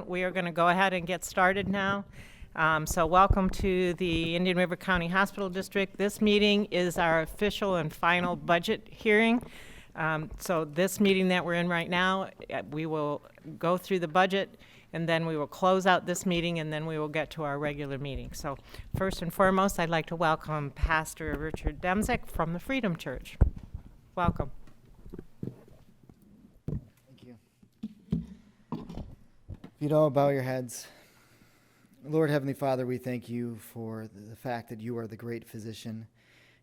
We are going to go ahead and get started now. So welcome to the Indian River County Hospital District. This meeting is our official and final budget hearing. So this meeting that we're in right now, we will go through the budget, and then we will close out this meeting, and then we will get to our regular meeting. So first and foremost, I'd like to welcome Pastor Richard Demzik from the Freedom Church. Welcome. Thank you. If you'd all bow your heads. Lord Heavenly Father, we thank you for the fact that you are the great physician.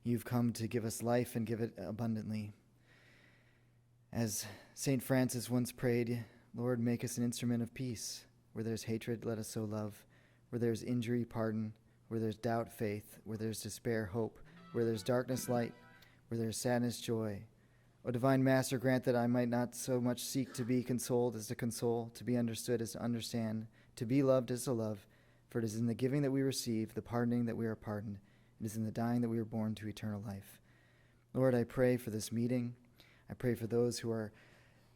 You've come to give us life and give it abundantly. As St. Francis once prayed, Lord, make us an instrument of peace. Where there's hatred, let us sow love. Where there's injury, pardon. Where there's doubt, faith. Where there's despair, hope. Where there's darkness, light. Where there's sadness, joy. O Divine Master, grant that I might not so much seek to be consoled as to console, to be understood as to understand, to be loved as to love. For it is in the giving that we receive, the pardoning that we are pardoned. It is in the dying that we are born to eternal life. Lord, I pray for this meeting. I pray for those who are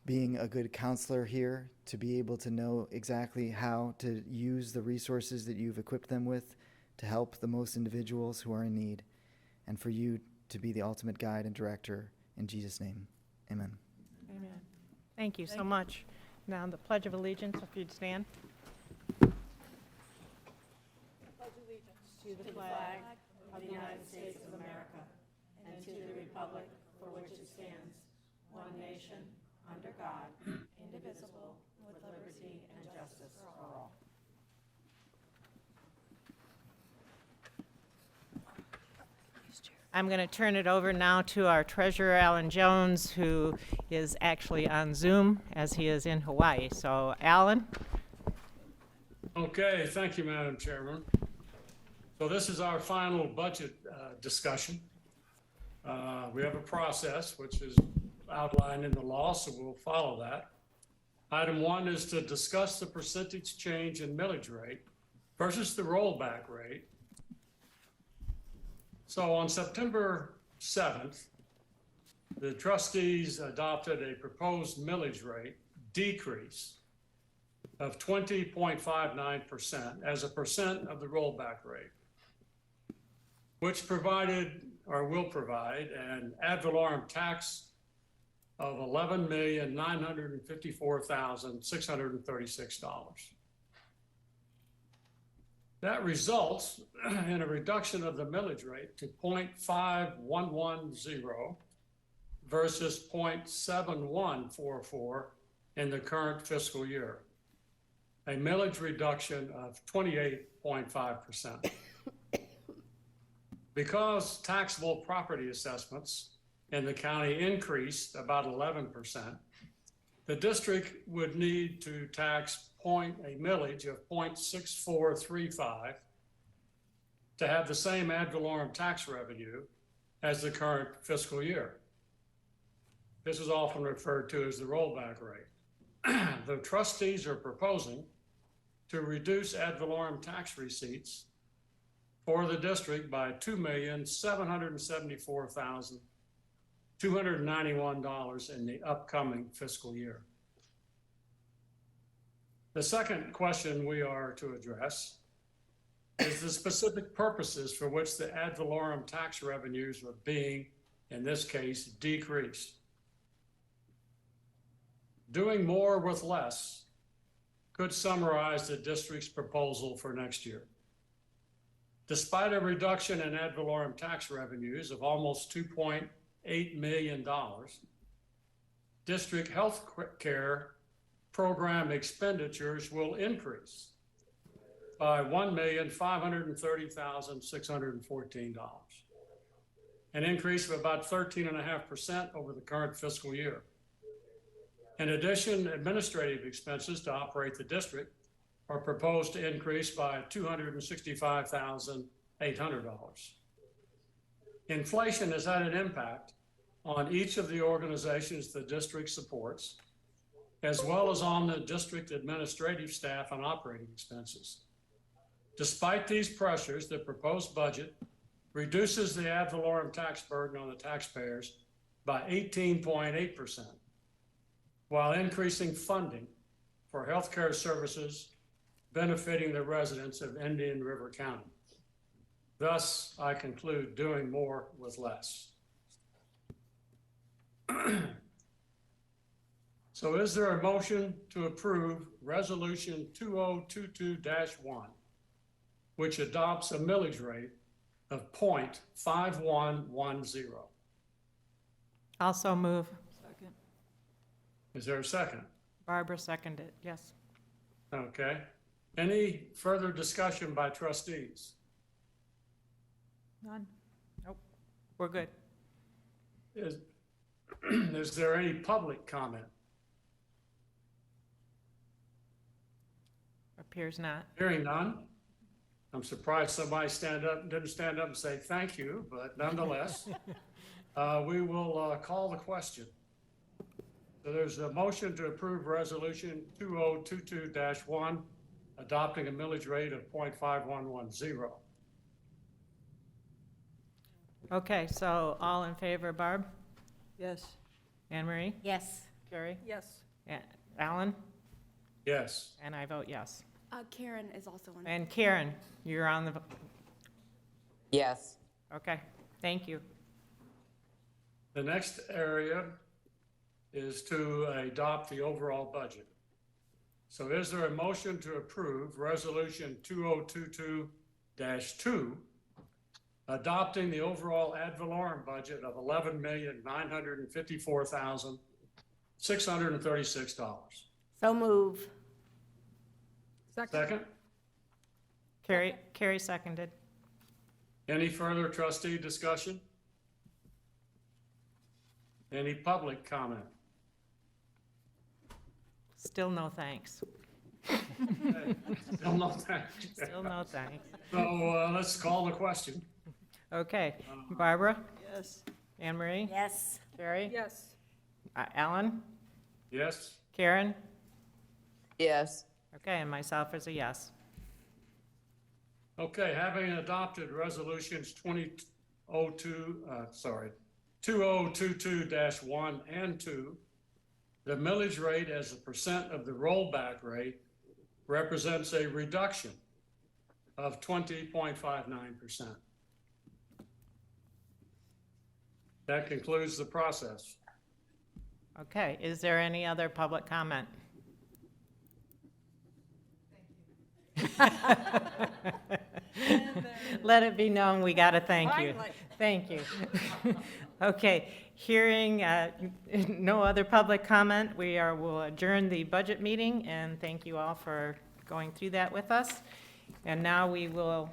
being a good counselor here to be able to know exactly how to use the resources that you've equipped them with to help the most individuals who are in need, and for you to be the ultimate guide and director. In Jesus' name, amen. Amen. Thank you so much. Now the Pledge of Allegiance, if you'd stand. To the flag of the United States of America and to the republic for which it stands, one nation, under God, indivisible, with liberty and justice for all. I'm going to turn it over now to our treasurer, Alan Jones, who is actually on Zoom as he is in Hawaii. So, Alan? Okay, thank you, Madam Chairman. So this is our final budget discussion. We have a process which is outlined in the law, so we'll follow that. Item 1 is to discuss the percentage change in millage rate versus the rollback rate. So on September 7th, the trustees adopted a proposed millage rate decrease of 20.59% as a percent of the rollback rate, which provided or will provide an ad valorem tax of $11,954,636. That results in a reduction of the millage rate to 0.5110 versus 0.7144 in the current fiscal year, a millage reduction of 28.5%. Because taxable property assessments in the county increased about 11%, the district would need to tax a millage of 0.6435 to have the same ad valorem tax revenue as the current fiscal year. This is often referred to as the rollback rate. The trustees are proposing to reduce ad valorem tax receipts for the district by $2,774,291 in the upcoming fiscal year. The second question we are to address is the specific purposes for which the ad valorem tax revenues are being, in this case, decreased. Doing more with less could summarize the district's proposal for next year. Despite a reduction in ad valorem tax revenues of almost $2.8 million, district health care program expenditures will increase by $1,530,614, an increase of about 13.5% over the current fiscal year. In addition, administrative expenses to operate the district are proposed to increase by $265,800. Inflation has had an impact on each of the organizations the district supports, as well as on the district administrative staff and operating expenses. Despite these pressures, the proposed budget reduces the ad valorem tax burden on the taxpayers by 18.8%, while increasing funding for healthcare services benefiting the residents of Indian River County. Thus, I conclude doing more with less. So is there a motion to approve Resolution 2022-1, which adopts a millage rate of 0.5110? Also move. Is there a second? Barbara seconded, yes. Okay. Any further discussion by trustees? None. Nope, we're good. Is, is there any public comment? Appears not. Hearing none. I'm surprised somebody didn't stand up and say thank you, but nonetheless, we will call the question. So there's a motion to approve Resolution 2022-1, adopting a millage rate of 0.5110. Okay, so all in favor, Barb? Yes. Anne Marie? Yes. Carrie? Yes. Alan? Yes. And I vote yes. Karen is also on. And Karen, you're on the, Yes. okay, thank you. The next area is to adopt the overall budget. So is there a motion to approve Resolution 2022-2, adopting the overall ad valorem budget of $11,954,636? So move. Second? Carrie seconded. Any further trustee discussion? Any public comment? Still no thanks. Still no thanks. Still no thanks. So let's call the question. Okay, Barbara? Yes. Anne Marie? Yes. Carrie? Yes. Alan? Yes? Karen? Yes. Okay, and myself is a yes. Okay, having adopted resolutions 2022-1 and 2, the millage rate as a percent of the rollback rate represents a reduction of 20.59%. That concludes the process. Okay, is there any other public comment? Let it be known, we got to thank you. Finally. Thank you. Okay, hearing no other public comment, will adjourn the budget meeting, and thank you all for going through that with us. And now we will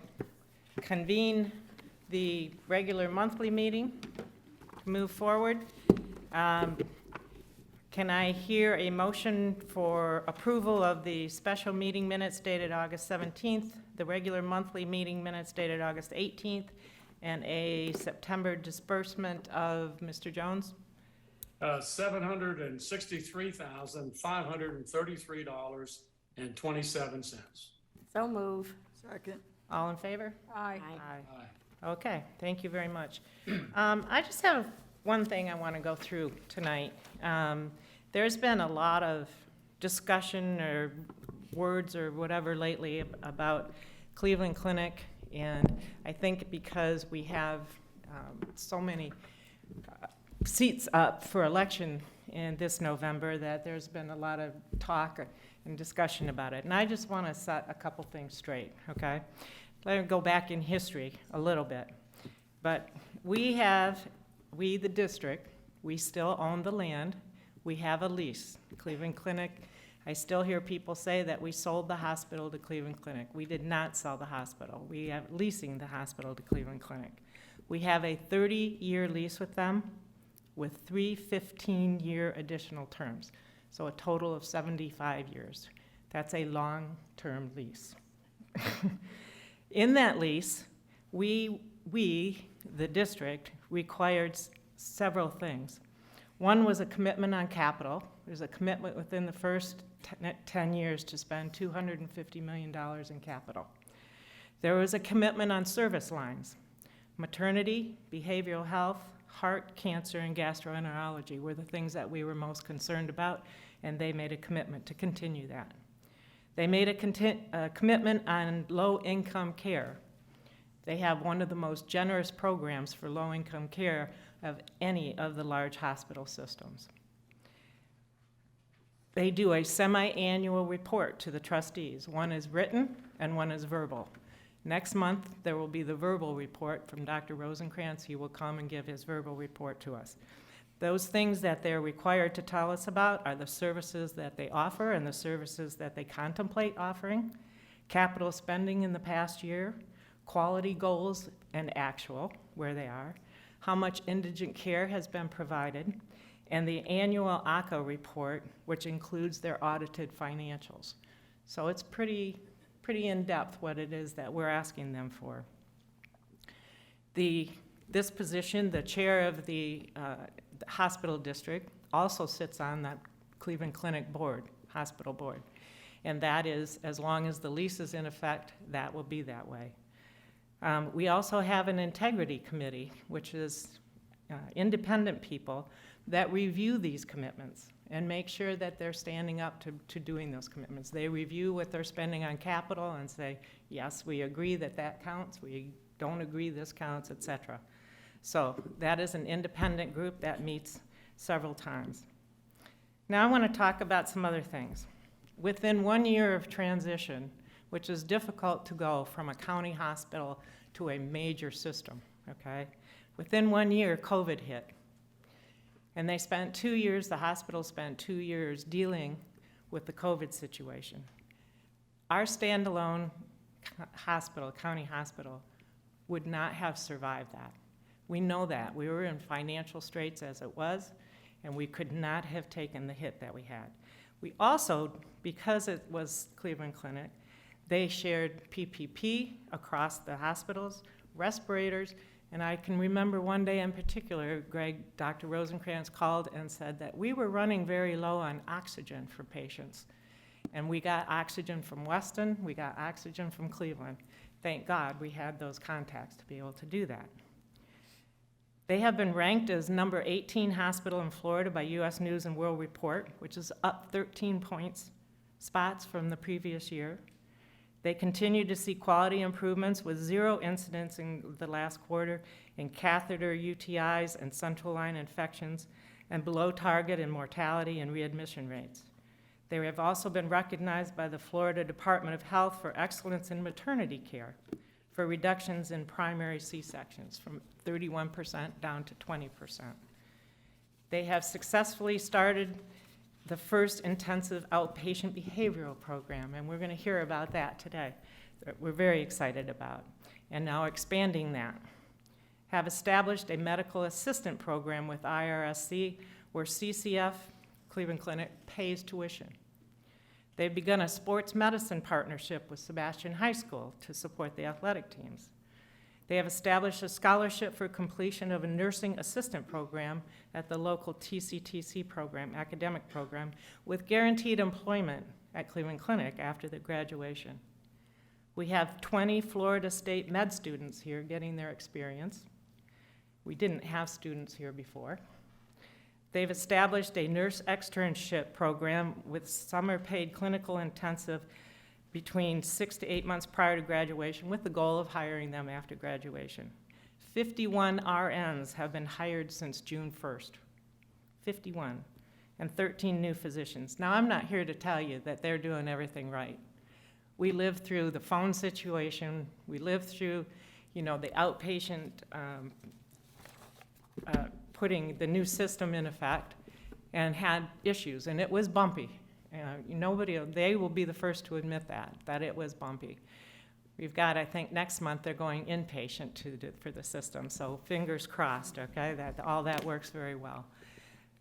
convene the regular monthly meeting to move forward. Can I hear a motion for approval of the special meeting minutes dated August 17th, the regular monthly meeting minutes dated August 18th, and a September disbursement of Mr. Jones? $763,533.27. So move. Second. All in favor? Aye. Aye. Okay, thank you very much. I just have one thing I want to go through tonight. There's been a lot of discussion or words or whatever lately about Cleveland Clinic, and I think because we have so many seats up for election in this November that there's been a lot of talk and discussion about it. And I just want to set a couple things straight, okay? Let me go back in history a little bit. But we, the district, we still own the land. We have a lease. Cleveland Clinic, I still hear people say that we sold the hospital to Cleveland Clinic. We did not sell the hospital. We have leasing the hospital to Cleveland Clinic. We have a 30-year lease with them with 3 15-year additional terms. So a total of 75 years. That's a long-term lease. In that lease, we, the district, required several things. One was a commitment on capital. There's a commitment within the first 10 years to spend $250 million in capital. There was a commitment on service lines. Maternity, behavioral health, heart, cancer, and gastroenterology were the things that we were most concerned about, and they made a commitment to continue that. They made a commitment on low-income care. They have one of the most generous programs for low-income care of any of the large hospital systems. They do a semi-annual report to the trustees. One is written and one is verbal. Next month, there will be the verbal report from Dr. Rosenkrantz. He will come and give his verbal report to us. Those things that they're required to tell us about are the services that they offer and the services that they contemplate offering, capital spending in the past year, quality goals and actual, where they are, how much indigent care has been provided, and the annual ACA report, which includes their audited financials. So it's pretty in-depth what it is that we're asking them for. This position, the chair of the hospital district, also sits on that Cleveland Clinic board, hospital board. And that is, as long as the lease is in effect, that will be that way. We also have an integrity committee, which is independent people that review these commitments and make sure that they're standing up to doing those commitments. They review what they're spending on capital and say, yes, we agree that that counts, we don't agree this counts, et cetera. So that is an independent group that meets several times. Now I want to talk about some other things. Within 1 year of transition, which is difficult to go from a county hospital to a major system, okay? Within 1 year, COVID hit. And they spent 2 years, the hospital spent 2 years dealing with the COVID situation. Our standalone hospital, county hospital, would not have survived that. We know that. We were in financial straits as it was, and we could not have taken the hit that we had. We also, because it was Cleveland Clinic, they shared PPP across the hospitals, respirators, and I can remember one day in particular, Dr. Rosenkrantz called and said that we were running very low on oxygen for patients. And we got oxygen from Weston, we got oxygen from Cleveland. Thank God we had those contacts to be able to do that. They have been ranked as number 18 hospital in Florida by U.S. News and World Report, which is up 13 spots from the previous year. They continue to see quality improvements with 0 incidents in the last quarter in catheter UTIs and central line infections, and below target in mortality and readmission rates. They have also been recognized by the Florida Department of Health for excellence in maternity care, for reductions in primary C-sections from 31% down to 20%. They have successfully started the first intensive outpatient behavioral program, and we're going to hear about that today, that we're very excited about, and now expanding that. Have established a medical assistant program with IRSC where CCF, Cleveland Clinic, pays tuition. They've begun a sports medicine partnership with Sebastian High School to support the athletic teams. They have established a scholarship for completion of a nursing assistant program at the local TCTC program, academic program, with guaranteed employment at Cleveland Clinic after the graduation. We have 20 Florida State med students here getting their experience. We didn't have students here before. They've established a nurse externship program with summer paid clinical intensive between 6 to 8 months prior to graduation with the goal of hiring them after graduation. 51 RNs have been hired since June 1st, 51, and 13 new physicians. Now, I'm not here to tell you that they're doing everything right. We lived through the phone situation, we lived through, the outpatient putting the new system in effect and had issues, and it was bumpy. They will be the first to admit that it was bumpy. We've got, I think next month they're going inpatient for the system, so fingers crossed, okay, that all that works very well.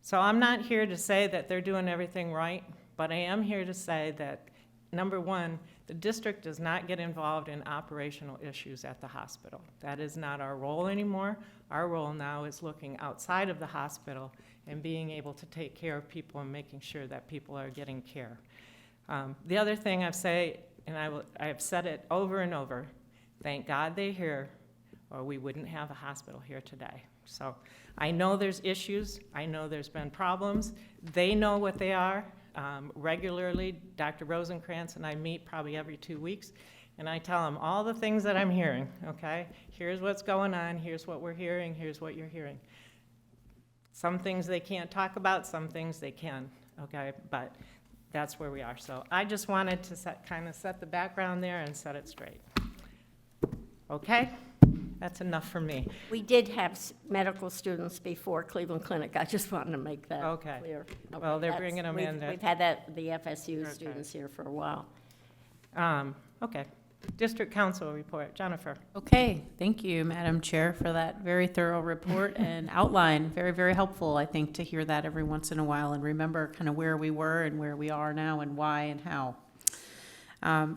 So I'm not here to say that they're doing everything right, but I am here to say that, number one, the district does not get involved in operational issues at the hospital. That is not our role anymore. Our role now is looking outside of the hospital and being able to take care of people and making sure that people are getting care. The other thing I've said, and I have said it over and over, thank God they're here, or we wouldn't have a hospital here today. So I know there's issues. I know there's been problems. They know what they are. regularly. Dr. Rosenkrantz and I meet probably every 2 weeks, and I tell him all the things that I'm hearing, okay? Here's what's going on, here's what we're hearing, here's what you're hearing. Some things they can't talk about, some things they can, okay? But that's where we are. So I just wanted to kind of set the background there and set it straight. Okay? That's enough for me. We did have medical students before Cleveland Clinic. I just wanted to make that Okay. clear. Well, they're That's- bringing 'em we've- in. We've had the FSU Okay. students here for a while. Okay. District Council report. Jennifer. Okay, thank you, Madam Chair, for that very thorough report and outline. Very, very helpful, I think, to hear that every once in a while and remember kind of where we were and where we are now and why and how.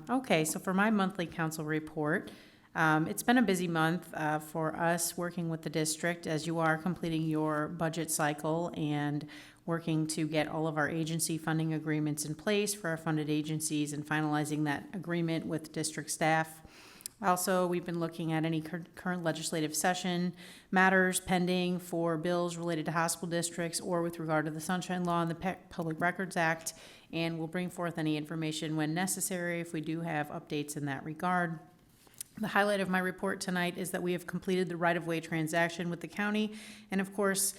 Okay, so for my monthly council report, it's been a busy month for us working with the district as you are completing your budget cycle and working to get all of our agency funding agreements in place for our funded agencies and finalizing that agreement with district staff. Also, we've been looking at any current legislative session matters pending for bills related to hospital districts or with regard to the Sunshine Law and the Public Records Act, and we'll bring forth any information when necessary if we do have updates in that regard. The highlight of my report tonight is that we have completed the right-of-way transaction with the county, and of course,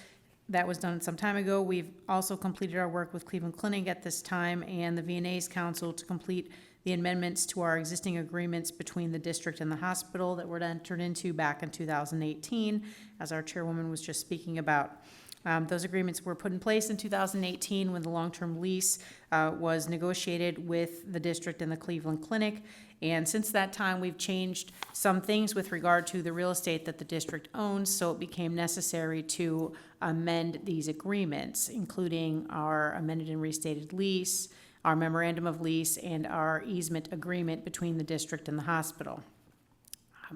that was done some time ago. We've also completed our work with Cleveland Clinic at this time and the VNA's Council to complete the amendments to our existing agreements between the district and the hospital that were entered into back in 2018, as our chairwoman was just speaking about. Those agreements were put in place in 2018 when the long-term lease was negotiated with the district and the Cleveland Clinic. And since that time, we've changed some things with regard to the real estate that the district owns, so it became necessary to amend these agreements, including our amended and restated lease, our memorandum of lease, and our easement agreement between the district and the hospital.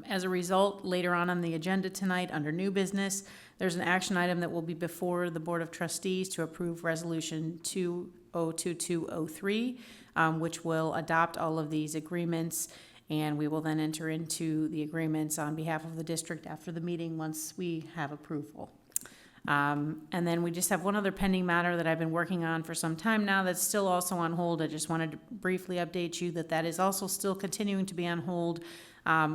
As a result, later on the agenda tonight, under new business, there's an action item that will be before the Board of Trustees to approve Resolution 202203, which will adopt all of these agreements, and we will then enter into the agreements on behalf of the district after the meeting once we have approval. And then we just have one other pending matter that I've been working on for some time now that's still also on hold. I just wanted to briefly update you that that is also still continuing to be on hold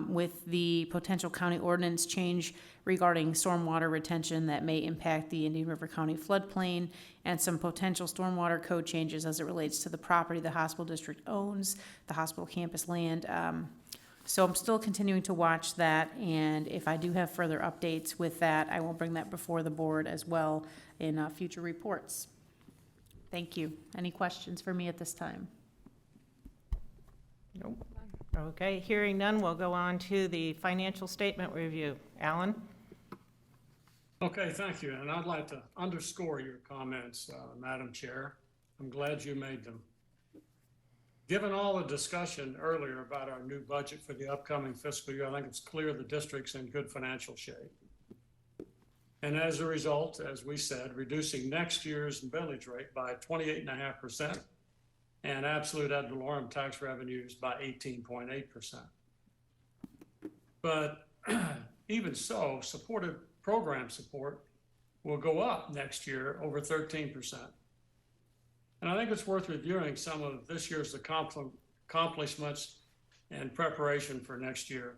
with the potential county ordinance change regarding stormwater retention that may impact the Indian River County floodplain and some potential stormwater code changes as it relates to the property the hospital district owns, the hospital campus land. So I'm still continuing to watch that, and if I do have further updates with that, I will bring that before the board as well in future reports. Thank you. Any questions for me at this time? Nope. Okay, hearing none, we'll go on to the financial statement review. Alan? Okay, thank you. And I'd like to underscore your comments, Madam Chair. I'm glad you made them. Given all the discussion earlier about our new budget for the upcoming fiscal year, I think it's clear the district's in good financial shape. And as a result, as we said, reducing next year's millage rate by 28.5% and absolute ad valorem tax revenues by 18.8%. But even so, supported program support will go up next year over 13%. And I think it's worth reviewing some of this year's accomplishments and preparation for next year.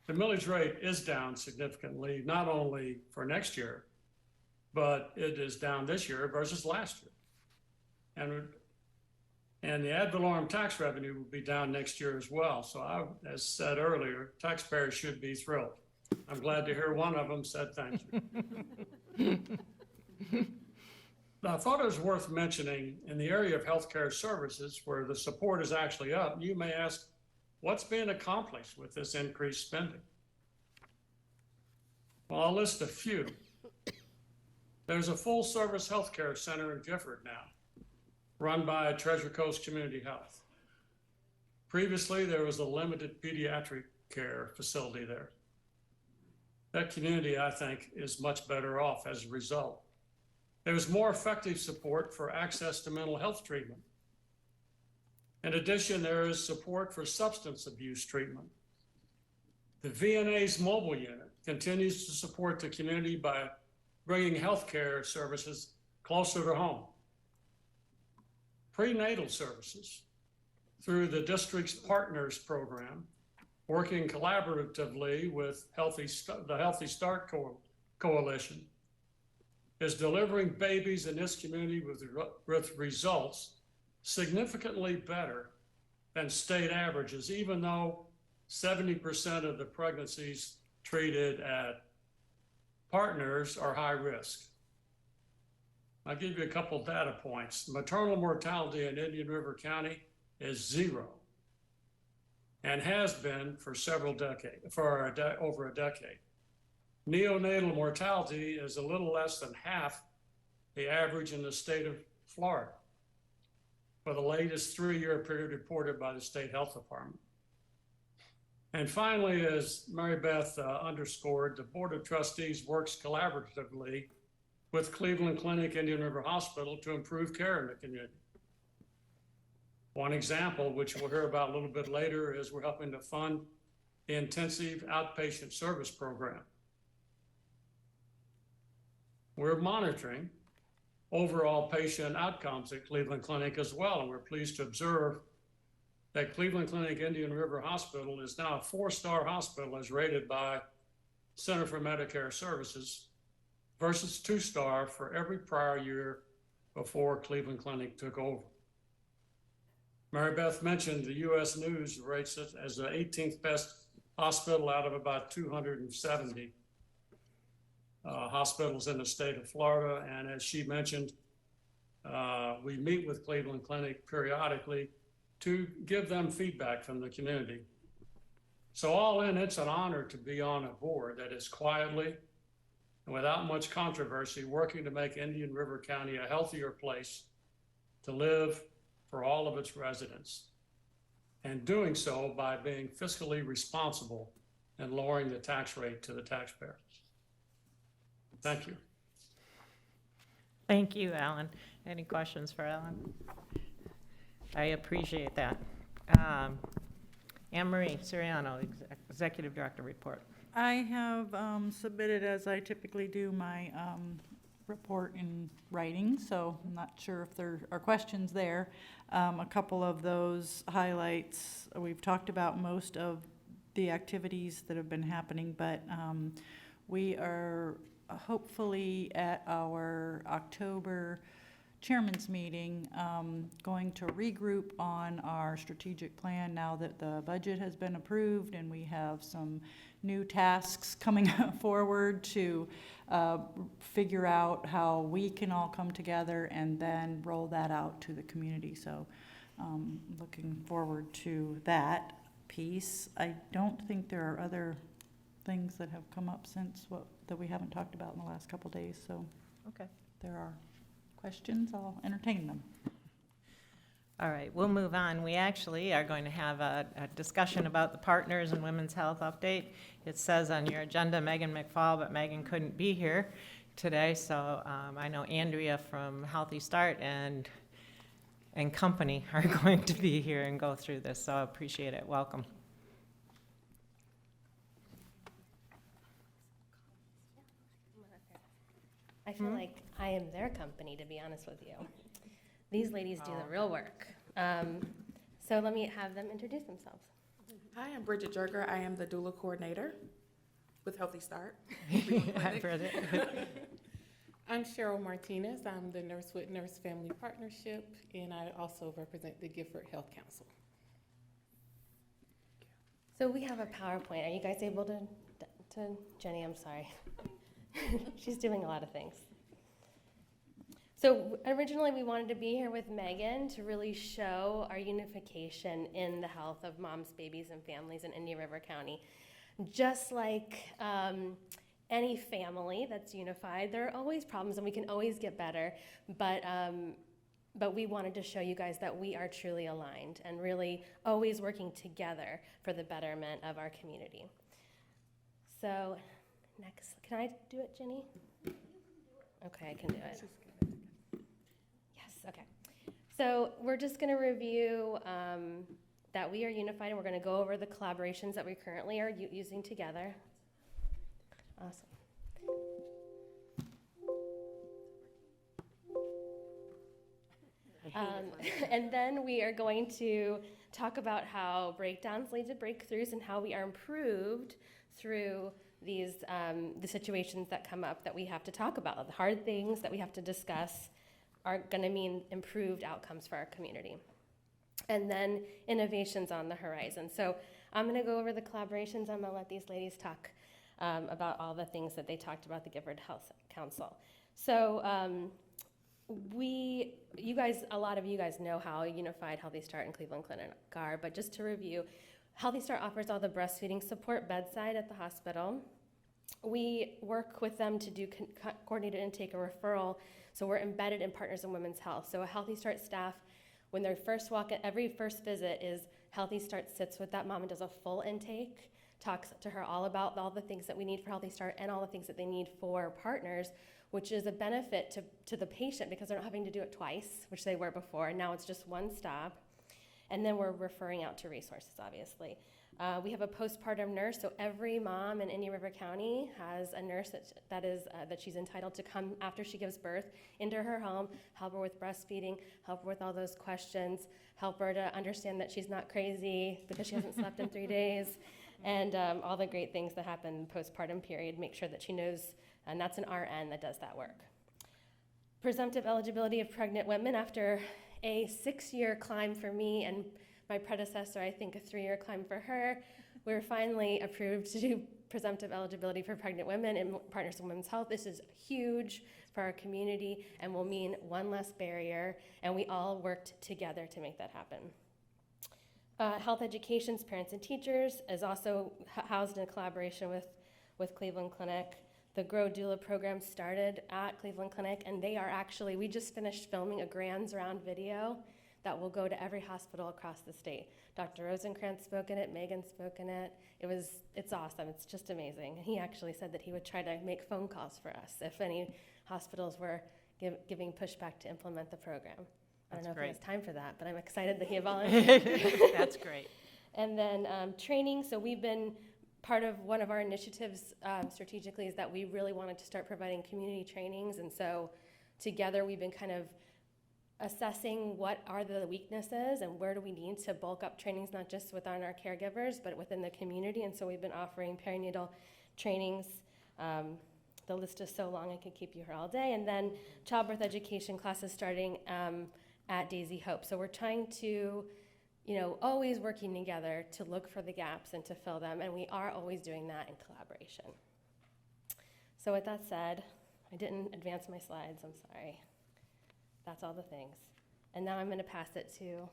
The millage rate is down significantly, not only for next year, but it is down this year versus last year. And the ad valorem tax revenue will be down next year as well. So as said earlier, taxpayers should be thrilled. I'm glad to hear one of them said thank you. I thought it was worth mentioning in the area of healthcare services where the support is actually up, you may ask, what's being accomplished with this increased spending? Well, I'll list a few. There's a full-service healthcare center in Gifford now, run by Treasure Coast Community Health. Previously, there was a limited pediatric care facility there. That community, I think, is much better off as a result. There's more effective support for access to mental health treatment. In addition, there is support for substance abuse treatment. The VNA's mobile unit continues to support the community by bringing healthcare services closer to home. prenatal services through the district's Partners Program, working collaboratively with the Healthy Start Coalition, is delivering babies in this community with results significantly better than state averages, even though 70% of the pregnancies treated at Partners are high risk. I'll give you a couple data points. Maternal mortality in Indian River County is 0 and has been for over a decade. Neonatal mortality is a little less than half the average in the state of Florida for the latest 3-year period reported by the State Health Department. And finally, as Mary Beth underscored, the Board of Trustees works collaboratively with Cleveland Clinic Indian River Hospital to improve care in the community. One example, which we'll hear about a little bit later, is we're helping to fund the intensive outpatient service program. We're monitoring overall patient outcomes at Cleveland Clinic as well, and we're pleased to observe that Cleveland Clinic Indian River Hospital is now a 4-star hospital as rated by Center for Medicare Services versus 2-star for every prior year before Cleveland Clinic took over. Mary Beth mentioned the U.S. News rates it as the 18th best hospital out of about 270 hospitals in the state of Florida. And as she mentioned, we meet with Cleveland Clinic periodically to give them feedback from the community. So all in, it's an honor to be on a board that is quietly and without much controversy working to make Indian River County a healthier place to live for all of its residents, and doing so by being fiscally responsible and lowering the tax rate to the taxpayers. Thank you. Thank you, Alan. Any questions for Alan? I appreciate that. Anne Marie Siriano, Executive Director report. I have submitted, as I typically do, my report in writing, so I'm not sure if there are questions there. A couple of those highlights, we've talked about most of the activities that have been happening, but we are hopefully at our October chairman's meeting going to regroup on our strategic plan now that the budget has been approved and we have some new tasks coming forward to figure out how we can all come together and then roll that out to the community. So looking forward to that piece. I don't think there are other things that have come up since that we haven't talked about in the last couple days. So Okay. there are questions, I'll entertain them. All right, we'll move on. We actually are going to have a discussion about the Partners in Women's Health update. It says on your agenda Megan McFall, but Megan couldn't be here today, so I know Andrea from Healthy Start and company are going to be here and go through this, so I appreciate it. Welcome. I feel like I am their company, to be honest with you. These ladies do the real work. So let me have them introduce themselves. Hi, I'm Bridget Jerger. I am the doula coordinator with Healthy Start. I've read it. I'm Cheryl Martinez. I'm the nurse with Nurse Family Partnership, and I also represent the Gifford Health Council. So we have a PowerPoint. Are you guys able to Jenny, I'm sorry. She's doing a lot of things. So originally we wanted to be here with Megan to really show our unification in the health of moms, babies, and families in Indian River County. Just like any family that's unified, there are always problems and we can always get better, but we wanted to show you guys that we are truly aligned and really always working together for the betterment of our community. So next, can I do it, Jenny? Okay, I can do it. Yes, okay. So we're just going to review that we are unified, and we're going to go over the collaborations that we currently are using together. Awesome. And then we are going to talk about how breakdowns lead to breakthroughs and how we are improved through these the situations that come up that we have to talk about. The hard things that we have to discuss are going to mean improved outcomes for our community. And then innovations on the horizon. So I'm going to go over the collaborations. I'm going to let these ladies talk about all the things that they talked about the Gifford Health Council. So a lot of you guys know how Unified Healthy Start and Cleveland Clinic are, but just to review, Healthy Start offers all the breastfeeding support bedside at the hospital. We work with them to do coordinated intake and referral, so we're embedded in Partners in Women's Health. So a Healthy Start staff, when they first walk in, every first visit is Healthy Start sits with that mom and does a full intake, talks to her all about all the things that we need for Healthy Start and all the things that they need for partners, which is a benefit to the patient because they're not having to do it twice, which they were before. And now it's just one stop. And then we're referring out to resources, obviously. We have a postpartum nurse, so every mom in Indian River County has a nurse that she's entitled to come after she gives birth into her home, help her with breastfeeding, help her with all those questions, help her to understand that she's not crazy because she hasn't slept in 3 days, and all the great things that happen in the postpartum period, make sure that she knows, and that's an RN that does that work. Presumptive eligibility of pregnant women after a 6-year climb for me and my predecessor, I think a 3-year climb for her. We were finally approved to do presumptive eligibility for pregnant women in Partners in Women's Health. This is huge for our community and will mean one less barrier, and we all worked together to make that happen. Health Education's Parents and Teachers is also housed in collaboration with Cleveland Clinic. The Grow Doula program started at Cleveland Clinic, and we just finished filming a Grands Round video that will go to every hospital across the state. Dr. Rosenkrantz spoke in it, Megan spoke in it. It's awesome, it's just amazing. And he actually said that he would try to make phone calls for us if any hospitals were giving pushback to implement the program. I don't know if he has time for that, but I'm excited that he volunteered. That's great. And then training, so we've been part of one of our initiatives strategically is that we really wanted to start providing community trainings, and so together we've been kind of assessing what are the weaknesses and where do we need to bulk up trainings, not just within our caregivers, but within the community. And so we've been offering perinatal trainings. The list is so long I could keep you here all day. And then childbirth education classes starting at Daisy Hope. So we're trying to, always working together to look for the gaps and to fill them. And we are always doing that in collaboration. So with that said, I didn't advance my slides, I'm sorry. That's all the things. And now I'm going to pass it to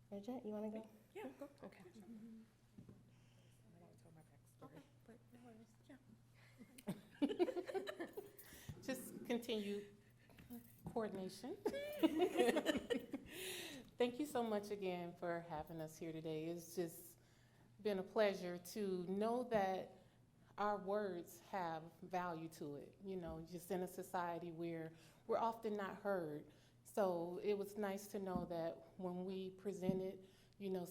Bridget. You want to go? Yeah. Okay. Just continue coordination. Thank you so much again for having us here today. It's just been a pleasure to know that our words have value to it, just in a society where we're often not heard. So it was nice to know that when we presented,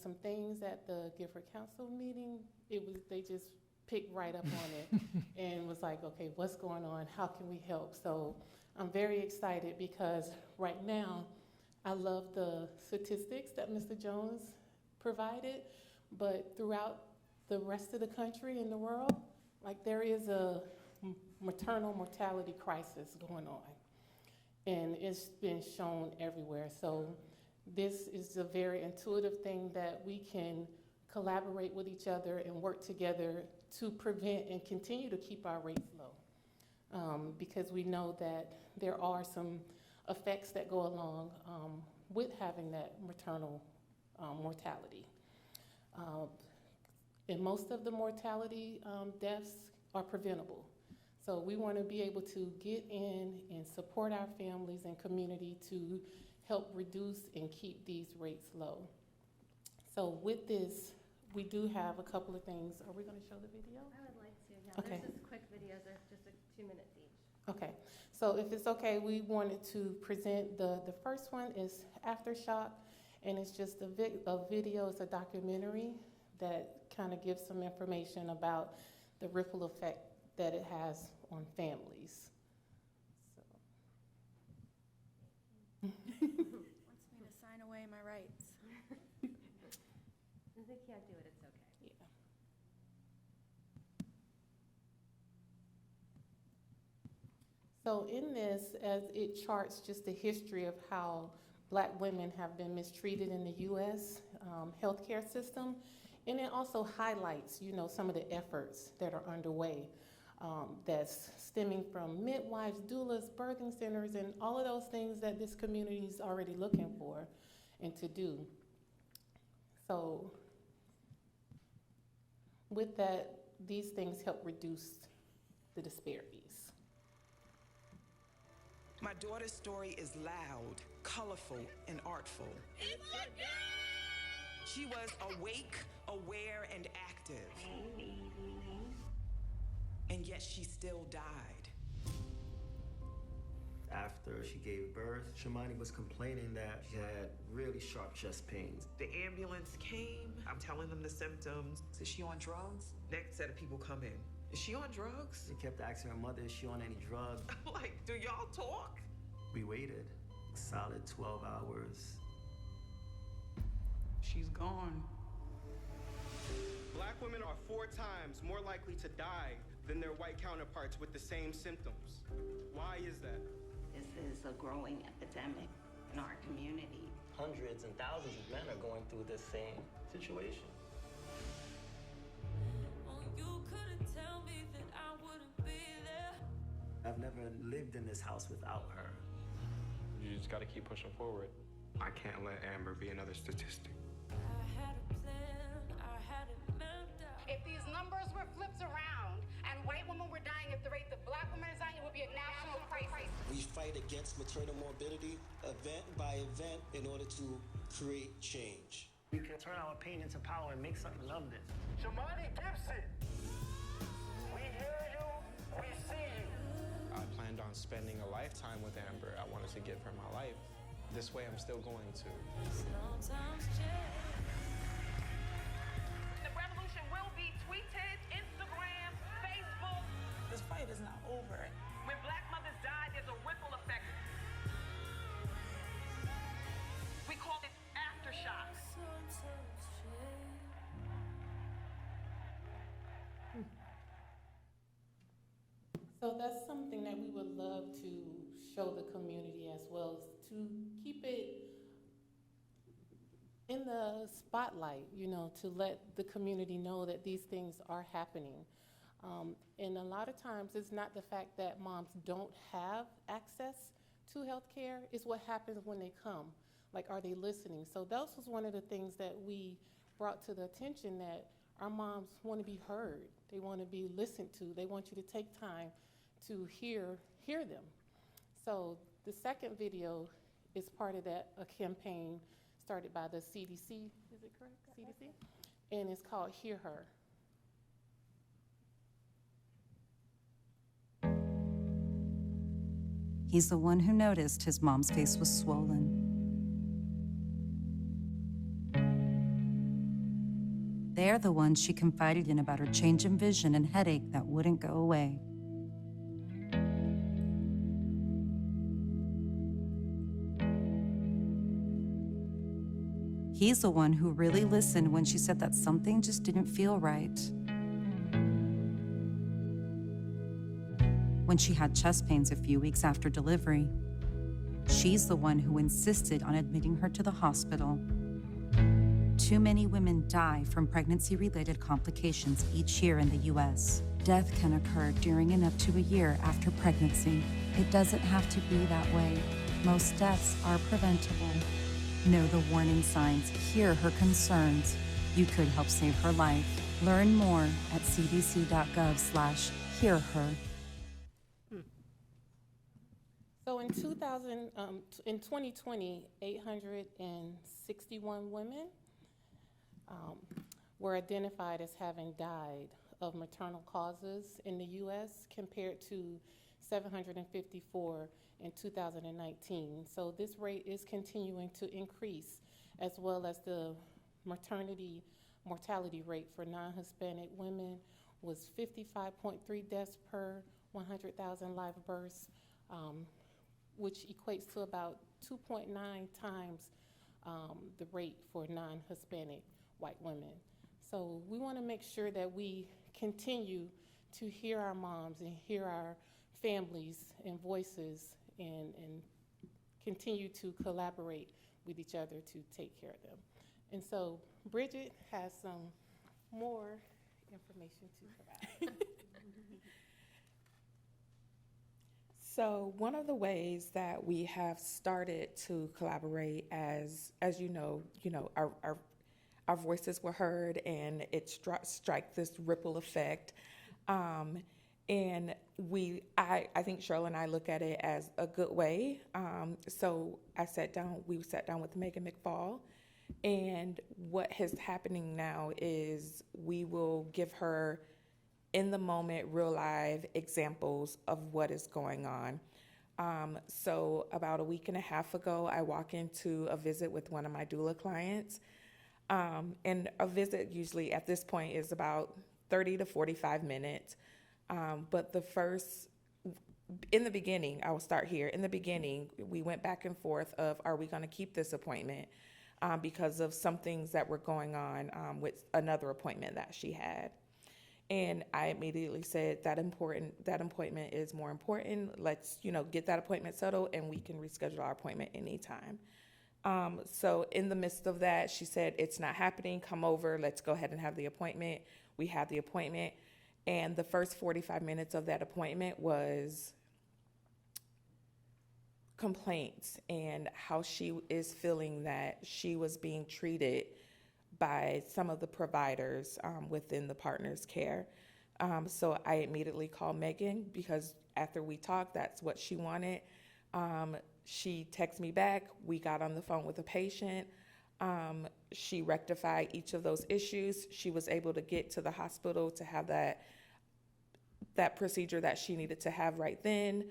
some things at the Gifford Council meeting, they just picked right up on it and was like, okay, what's going on? How can we help? So I'm very excited because right now, I love the statistics that Mr. Jones provided, but throughout the rest of the country and the world, there is a maternal mortality crisis going on. And it's been shown everywhere. So this is a very intuitive thing that we can collaborate with each other and work together to prevent and continue to keep our rates low. Because we know that there are some effects that go along with having that maternal mortality. And most of the mortality deaths are preventable. So we want to be able to get in and support our families and community to help reduce and keep these rates low. So with this, we do have a couple of things. Are we going to show the video? I would like to, yeah. Okay. They're just quick videos. They're just 2 minutes each. Okay. So if it's okay, we wanted to present the first one is Aftershock, and it's just a video. It's a documentary that kind of gives some information about the ripple effect that it has on families. So. but it's okay. Yeah. So in this, as it charts just the history of how Black women have been mistreated in the U.S. Healthcare system, and it also highlights, some of the efforts that are underway that's stemming from midwives, doulas, birthing centers, and all of those things that this community is already looking for and to do. So with that, these things help reduce the disparities. My daughter's story is loud, colorful, and artful. She was awake, aware, and active. And yet she still died. After she gave birth, Shamani was complaining that she had really sharp chest pains. The ambulance came. I'm telling them the symptoms. Is she on drugs? Next set of people come in. Is she on drugs? They kept asking her mother, is she on any drugs? I'm like, do y'all talk? We waited a solid 12 hours. She's gone. Black women are 4 times more likely to die than their white counterparts with the same symptoms. Why is that? This is a growing epidemic in our community. Hundreds and thousands of men are going through the same situation. I've never lived in this house without her. You just gotta keep pushing forward. I can't let Amber be another statistic. If these numbers were flipped around and white women were dying at the rate that Black women are dying, it would be a national crisis. We fight against maternal morbidity event by event in order to create change. We can turn our pain into power and make something of this. Shamani Gibson, we hear you, we see you. I planned on spending a lifetime with Amber. I wanted to give her my life. This way I'm still going to. The revolution will be tweeted, Instagram, Facebook. This fight is not over. When Black mothers die, there's a ripple effect. We call it aftershocks. So that's something that we would love to show the community as well, to keep it in the spotlight, to let the community know that these things are happening. And a lot of times it's not the fact that moms don't have access to healthcare, it's what happens when they come. Like, are they listening? So that was one of the things that we brought to the attention, that our moms want to be heard. They want to be listened to. They want you to take time to hear them. So the second video is part of that, a campaign started by the CDC, is it correct? CDC? And it's called Hear Her. He's the one who noticed his mom's face was swollen. They're the ones she confided in about her change in vision and headache that wouldn't go away. He's the one who really listened when she said that something just didn't feel right. When she had chest pains a few weeks after delivery, she's the one who insisted on admitting her to the hospital. Too many women die from pregnancy-related complications each year in the U.S. Death can occur during and up to a year after pregnancy. It doesn't have to be that way. Most deaths are preventable. Know the warning signs, hear her concerns. You could help save her life. Learn more at cdc.gov/hearher. So in 2020, 861 women were identified as having died of maternal causes in the U.S. compared to 754 in 2019. So this rate is continuing to increase, as well as the maternity mortality rate for non-Hispanic women was 55.3 deaths per 100,000 live births, which equates to about 2.9 times the rate for non-Hispanic white women. So we want to make sure that we continue to hear our moms and hear our families and voices and continue to collaborate with each other to take care of them. And so Bridget has some more information to provide. So one of the ways that we have started to collaborate, as you know, our voices were heard, and it strike this ripple effect. And I think Cheryl and I look at it as a good way. So we sat down with Megan McFall, and what is happening now is we will give her in the moment, real live examples of what is going on. So about a week and a half ago, I walk into a visit with one of my doula clients. And a visit usually at this point is about 30 to 45 minutes. But in the beginning, I will start here. In the beginning, we went back and forth of, are we gonna keep this appointment? Because of some things that were going on with another appointment that she had. And I immediately said that appointment is more important. Let's, get that appointment settled, and we can reschedule our appointment anytime. So in the midst of that, she said, it's not happening, come over, let's go ahead and have the appointment. We had the appointment, and the first 45 minutes of that appointment was complaints and how she is feeling that she was being treated by some of the providers within the Partners Care. So I immediately called Megan, because after we talked, that's what she wanted. She texted me back. We got on the phone with the patient. She rectified each of those issues. She was able to get to the hospital to have that procedure that she needed to have right then.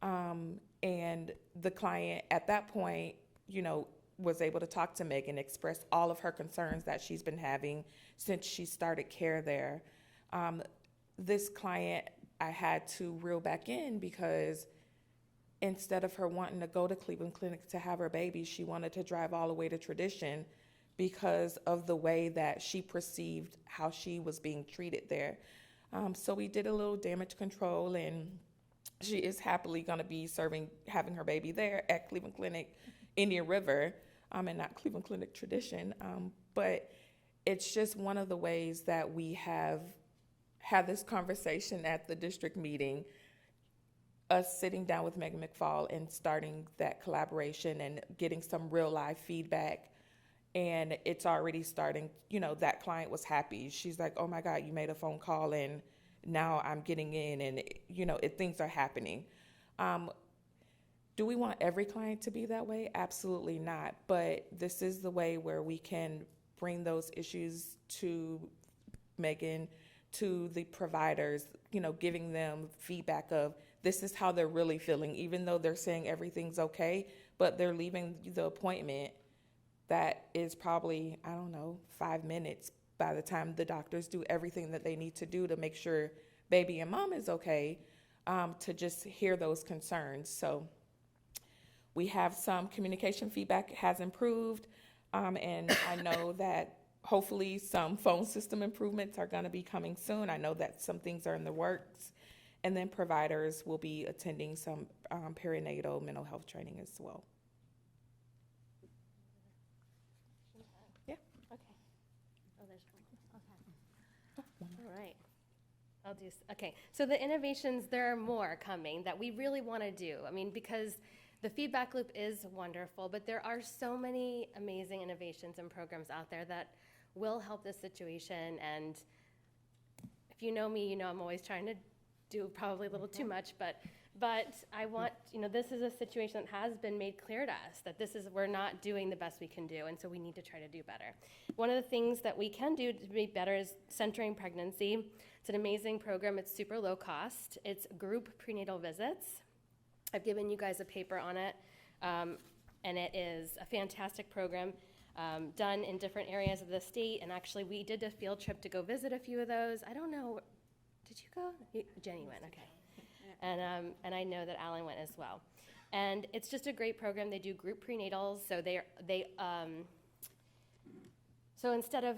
And the client at that point, was able to talk to Megan, express all of her concerns that she's been having since she started care there. This client, I had to reel back in, because instead of her wanting to go to Cleveland Clinic to have her baby, she wanted to drive all the way to Tradition because of the way that she perceived how she was being treated there. So we did a little damage control, and she is happily going to be having her baby there at Cleveland Clinic Indian River, and not Cleveland Clinic Tradition. But it's just one of the ways that we have had this conversation at the district meeting, us sitting down with Megan McFall and starting that collaboration and getting some real live feedback. And it's already starting, that client was happy. She's like, oh my God, you made a phone call, and now I'm getting in, and things are happening. Do we want every client to be that way? Absolutely not. But this is the way where we can bring those issues to Megan, to the providers, giving them feedback of, this is how they're really feeling, even though they're saying everything's okay, but they're leaving the appointment that is probably, 5 minutes by the time the doctors do everything that they need to do to make sure baby and mom is okay, to just hear those concerns. So we have some communication feedback has improved, and I know that hopefully some phone system improvements are going to be coming soon. I know that some things are in the works, and then providers will be attending some perinatal mental health training as well. Yeah. Okay. Oh, there's one. Okay. All right. Okay. So the innovations, there are more coming that we really want to do. Because the feedback loop is wonderful, but there are so many amazing innovations and programs out there that will help this situation. And if you know me, I'm always trying to do probably a little too much, but I want, this is a situation that has been made clear to us that we're not doing the best we can do, and so we need to try to do better. One of the things that we can do to be better is Centering Pregnancy. It's an amazing program. It's super low cost. It's group prenatal visits. I've given you guys a paper on it, and it is a fantastic program done in different areas of the state, and actually we did a field trip to go visit a few of those. I don't know, did you go? Jenny went, okay. And I know that Alan went as well. And it's just a great program. They do group prenatals, so so instead of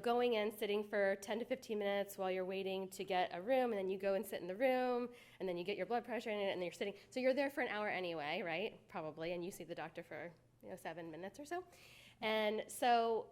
going in, sitting for 10 to 15 minutes while you're waiting to get a room, and then you go and sit in the room, and then you get your blood pressure in it, and then you're sitting. So you're there for an hour anyway, right? Probably, and you see the doctor for 7 minutes or so. And so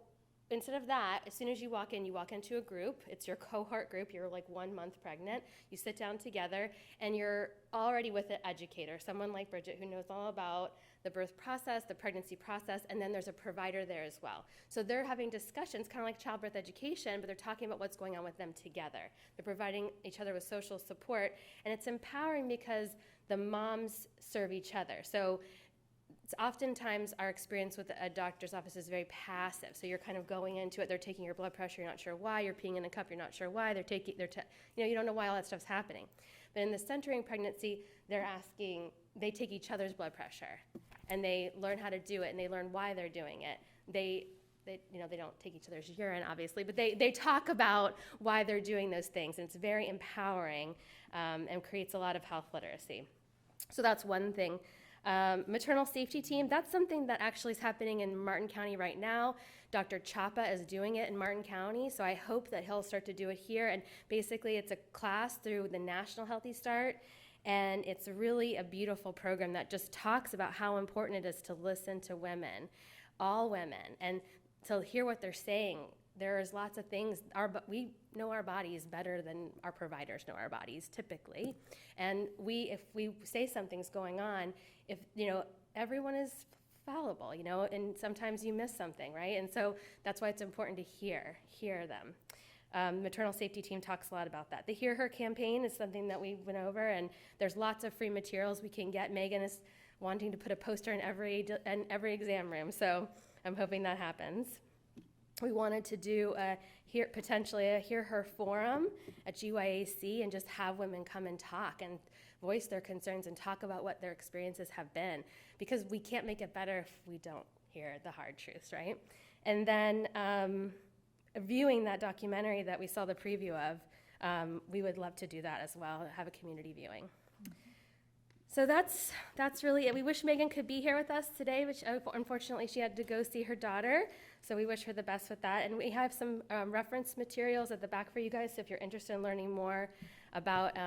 instead of that, as soon as you walk into a group. It's your cohort group. You're like 1 month pregnant. You sit down together, and you're already with an educator, someone like Bridget who knows all about the birth process, the pregnancy process, and then there's a provider there as well. So they're having discussions, kind of like childbirth education, but they're talking about what's going on with them together. They're providing each other with social support, and it's empowering because the moms serve each other. So it's oftentimes our experience with a doctor's office is very passive. So you're kind of going into it. They're taking your blood pressure. You're not sure why. You're peeing in a cup. You're not sure why. You don't know why all that stuff's happening. But in the centering pregnancy, they take each other's blood pressure, and they learn how to do it, and they learn why they're doing it. They don't take each other's urine, obviously, but they talk about why they're doing those things, and it's very empowering and creates a lot of health literacy. So that's one thing. Maternal safety team, that's something that actually is happening in Martin County right now. Dr. Chapa is doing it in Martin County, so I hope that he'll start to do it here. And basically it's a class through the National Healthy Start, and it's really a beautiful program that just talks about how important it is to listen to women, all women, and to hear what they're saying. There's lots of things, we know our bodies better than our providers know our bodies typically. And if we say something's going on, everyone is fallible, and sometimes you miss something, right? And so that's why it's important to hear them. Maternal safety team talks a lot about that. The Hear Her campaign is something that we went over, and there's lots of free materials we can get. Megan is wanting to put a poster in every exam room, so I'm hoping that happens. We wanted to do potentially a Hear Her forum at GYAC and just have women come and talk and voice their concerns and talk about what their experiences have been, because we can't make it better if we don't hear the hard truths, right? And then viewing that documentary that we saw the preview of, we would love to do that as well, have a community viewing. So that's really it. We wish Megan could be here with us today, which unfortunately she had to go see her daughter. So we wish her the best with that. And we have some reference materials at the back for you guys, so if you're interested in learning more about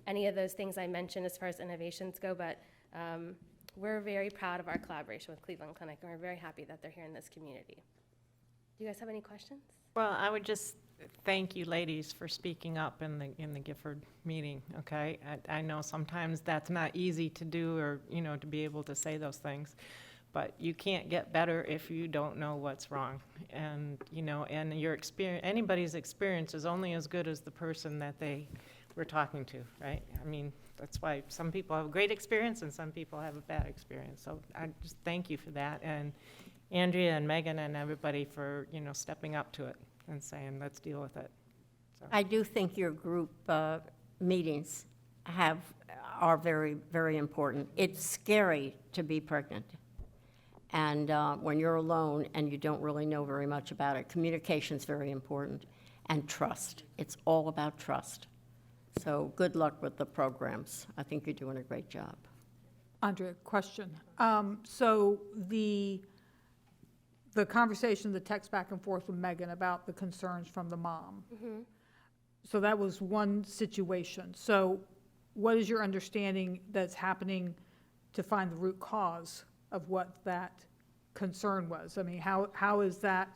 any of those things I mentioned as far as innovations go. But we're very proud of our collaboration with Cleveland Clinic, and we're very happy that they're here in this community. Do you guys have any questions? Well, I would just thank you ladies for speaking up in the Gifford meeting, okay? I know sometimes that's not easy to do, or, to be able to say those things, but you can't get better if you don't know what's wrong. And, and your experience, anybody's experience is only as good as the person that they were talking to, right? I mean, that's why some people have a great experience and some people have a bad experience. So I just thank you for that. And Andrea and Megan and everybody for, stepping up to it and saying, let's deal with it. So. I do think your group meetings are very, very important. It's scary to be pregnant. And when you're alone and you don't really know very much about it, communication's very important. And trust. It's all about trust. So good luck with the programs. I think you're doing a great job. Andrea, question. So the conversation, the text back and forth with Megan about the concerns from the mom. Mm-hmm. So that was one situation. So what is your understanding that's happening to find the root cause of what that concern was? I mean, how is that,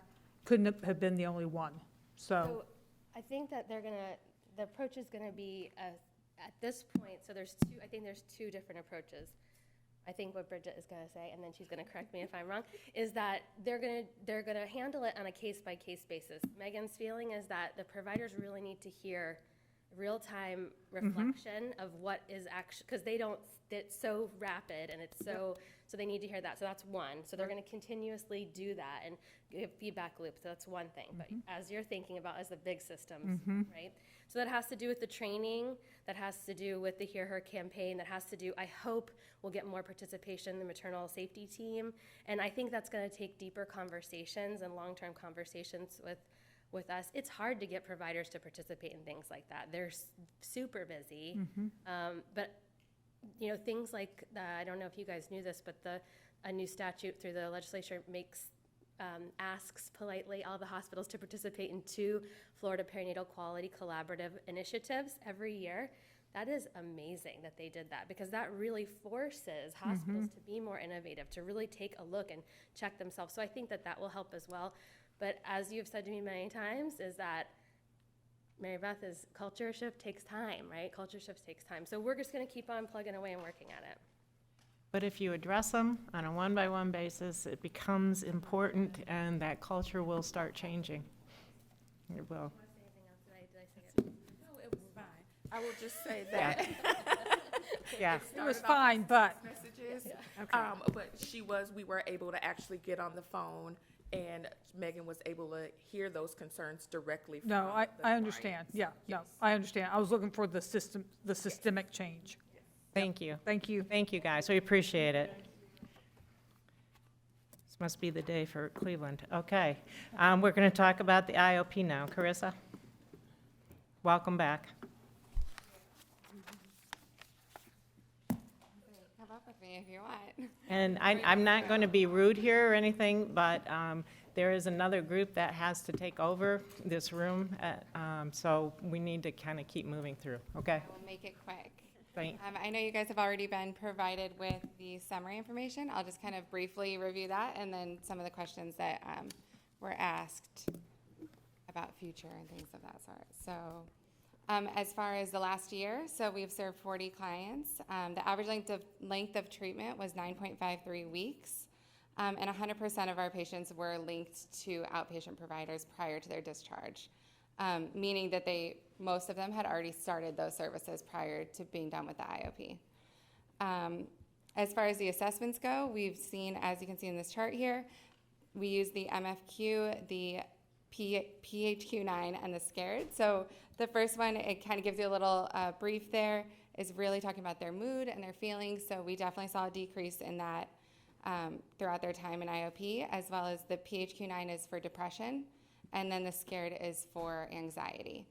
couldn't have been the only one? So I think that the approach is gonna be, at this point, so there's two different approaches. I think what Bridget is gonna say, and then she's gonna correct me if I'm wrong, is that they're gonna handle it on a case-by-case basis. Megan's feeling is that the providers really need to hear real-time reflection of what is actually, because it's so rapid and it's so they need to hear that. So that's one. So they're going to continuously do that and give feedback loops. So that's one thing. But as you're thinking about as the big systems, right? So that has to do with the training, that has to do with the Hear Her campaign, that has to do, I hope we'll get more participation in the maternal safety team. And I think that's going to take deeper conversations and long-term conversations with us. It's hard to get providers to participate in things like that. They're super busy. But things like I don't know if you guys knew this, but a new statute through the legislature makes asks politely all the hospitals to participate in 2 Florida Perinatal Quality Collaborative initiatives every year. That is amazing that they did that, because that really forces hospitals to be more innovative, to really take a look and check themselves. So I think that that will help as well. But as you've said to me many times, is that Mary Beth, is culture shift takes time, right? Culture shift takes time. So we're just going to keep on plugging away and working at it. But if you address them on a one-by-one basis, it becomes important, and that culture will start changing. It will. Did I say it? No, it was fine. I will just say that. Yeah. It was fine, but. Messages. Okay. But we were able to actually get on the phone, and Megan was able to hear those concerns directly from No, the I understand. Yeah, no, I understand. I was looking for the systemic change. Thank you. Thank you. Thank you, guys. We appreciate it. This must be the day for Cleveland. Okay. We're going to talk about the IOP now. Carissa? Welcome back. Come up with me if you want. And I'm not going to be rude here or anything, but there is another group that has to take over this room, so we need to kind of keep moving through, okay? We'll make it quick. Thank- I know you guys have already been provided with the summary information. I'll just kind of briefly review that, and then some of the questions that were asked about future and things of that sort. So as far as the last year, so we've served 40 clients. The average length of treatment was 9.53 weeks, and 100% of our patients were linked to outpatient providers prior to their discharge, meaning that most of them had already started those services prior to being done with the IOP. As far as the assessments go, we've seen, as you can see in this chart here, we use the MFQ, the PHQ-9, and the SCARED. So the first one, it kind of gives you a little brief there, is really talking about their mood and their feelings. So we definitely saw a decrease in that throughout their time in IOP, as well as the PHQ-9 is for depression, and then the SCARED is for anxiety.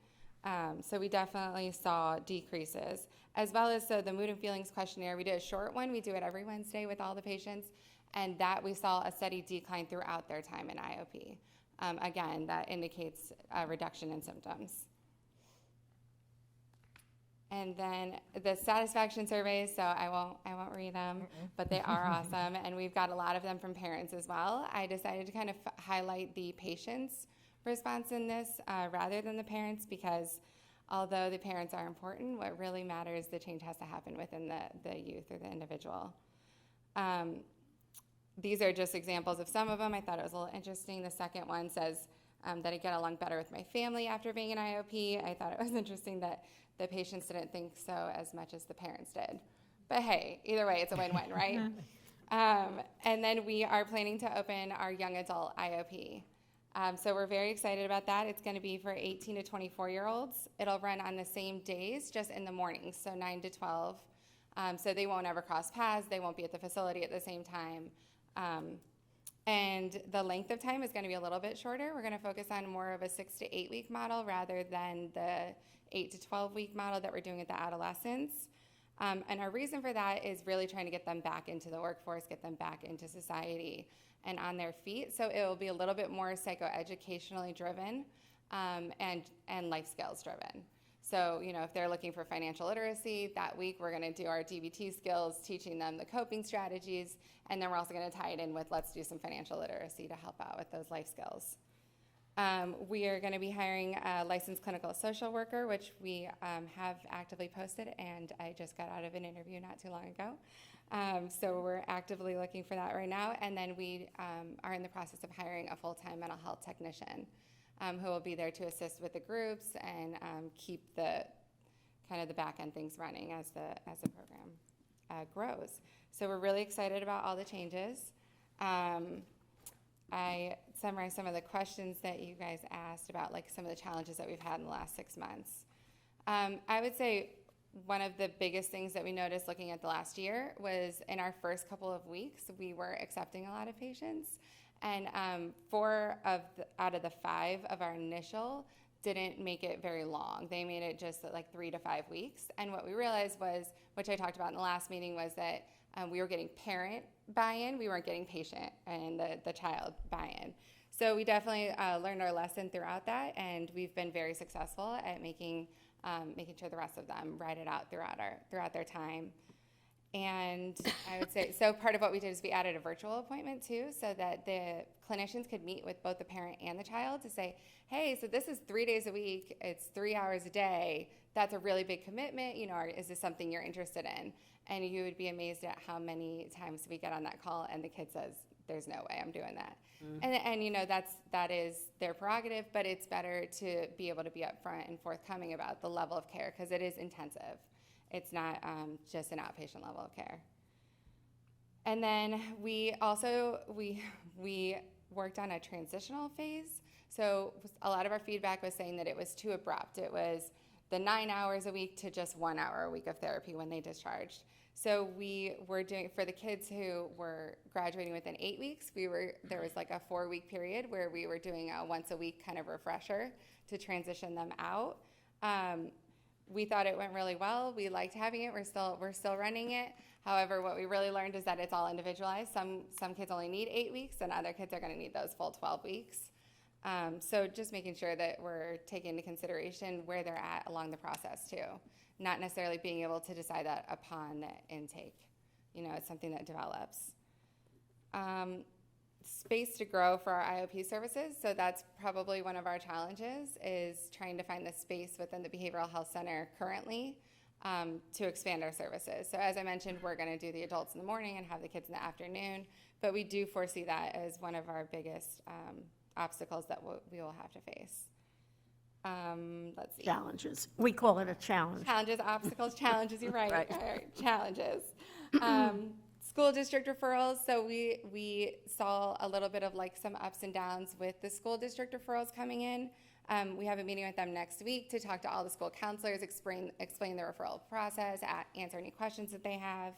So we definitely saw decreases, as well as the mood and feelings questionnaire. We did a short one. We do it every Wednesday with all the patients, and that we saw a steady decline throughout their time in IOP. Again, that indicates a reduction in symptoms. And then the satisfaction surveys, so I won't read them, but they are awesome, and we've got a lot of them from parents as well. I decided to kind of highlight the patients' response in this rather than the parents, because although the parents are important, what really matters, the change has to happen within the youth or the individual. These are just examples of some of them. I thought it was a little interesting. The second one says that I get along better with my family after being in IOP. I thought it was interesting that the patients didn't think so as much as the parents did. But hey, either way, it's a win-win, right? And then we are planning to open our young adult IOP. So we're very excited about that. It's going to be for 18 to 24-year-olds. It'll run on the same days, just in the mornings, so 9 to 12. So they won't ever cross paths. They won't be at the facility at the same time. And the length of time is going to be a little bit shorter. We're going to focus on more of a 6 to 8 week model rather than the 8 to 12 week model that we're doing at the adolescents. And our reason for that is really trying to get them back into the workforce, get them back into society and on their feet. So it will be a little bit more psychoeducationally driven and life skills driven. So, if they're looking for financial literacy, that week we're going to do our DBT skills, teaching them the coping strategies, and then we're also going to tie it in with let's do some financial literacy to help out with those life skills. We are going to be hiring a licensed clinical social worker, which we have actively posted, and I just got out of an interview not too long ago. So we're actively looking for that right now, and then we are in the process of hiring a full-time mental health technician. Who will be there to assist with the groups and keep the kind of the back end things running as the program grows. So we're really excited about all the changes. I summarized some of the questions that you guys asked about, like some of the challenges that we've had in the last 6 months. I would say one of the biggest things that we noticed looking at the last year was in our first couple of weeks, we were accepting a lot of patients. And 4 out of the 5 of our initial didn't make it very long. They made it just like 3 to 5 weeks. And what we realized was, which I talked about in the last meeting, was that We were getting parent buy-in, we weren't getting patient and the child buy-in. So we definitely learned our lesson throughout that, and we've been very successful at making sure the rest of them ride it out throughout their time. And I would say, so part of what we did is we added a virtual appointment too, so that the clinicians could meet with both the parent and the child to say, hey, so this is 3 days a week, it's 3 hours a day, that's a really big commitment, you know, or is this something you're interested in? And you would be amazed at how many times we get on that call and the kid says, there's no way I'm doing that. And you know, that is their prerogative, but it's better to be able to be upfront and forthcoming about the level of care, because it is intensive. It's not just an outpatient level of care. And then we also, we worked on a transitional phase. So a lot of our feedback was saying that it was too abrupt. It was the 9 hours a week to just 1 hour a week of therapy when they discharged. So we were doing, for the kids who were graduating within 8 weeks, there was like a 4-week period where we were doing a once a week kind of refresher to transition them out. We thought it went really well. We liked having it. We're still running it. However, what we really learned is that it's all individualized. Some kids only need 8 weeks, and other kids are going to need those full 12 weeks. So just making sure that we're taking into consideration where they're at along the process too. Not necessarily being able to decide that upon intake. You know, it's something that develops. Space to grow for our IOP services. So that's probably one of our challenges, is trying to find the space within the behavioral health center currently to expand our services. So as I mentioned, we're going to do the adults in the morning and have the kids in the afternoon, but we do foresee that as one of our biggest obstacles that we will have to face. Let's see. Challenges. We call it a challenge. Challenges, obstacles, challenges, you're right. Right. All right, challenges. School district referrals. So we saw a little bit of like some ups and downs with the school district referrals coming in. We have a meeting with them next week to talk to all the school counselors, explain the referral process, answer any questions that they have.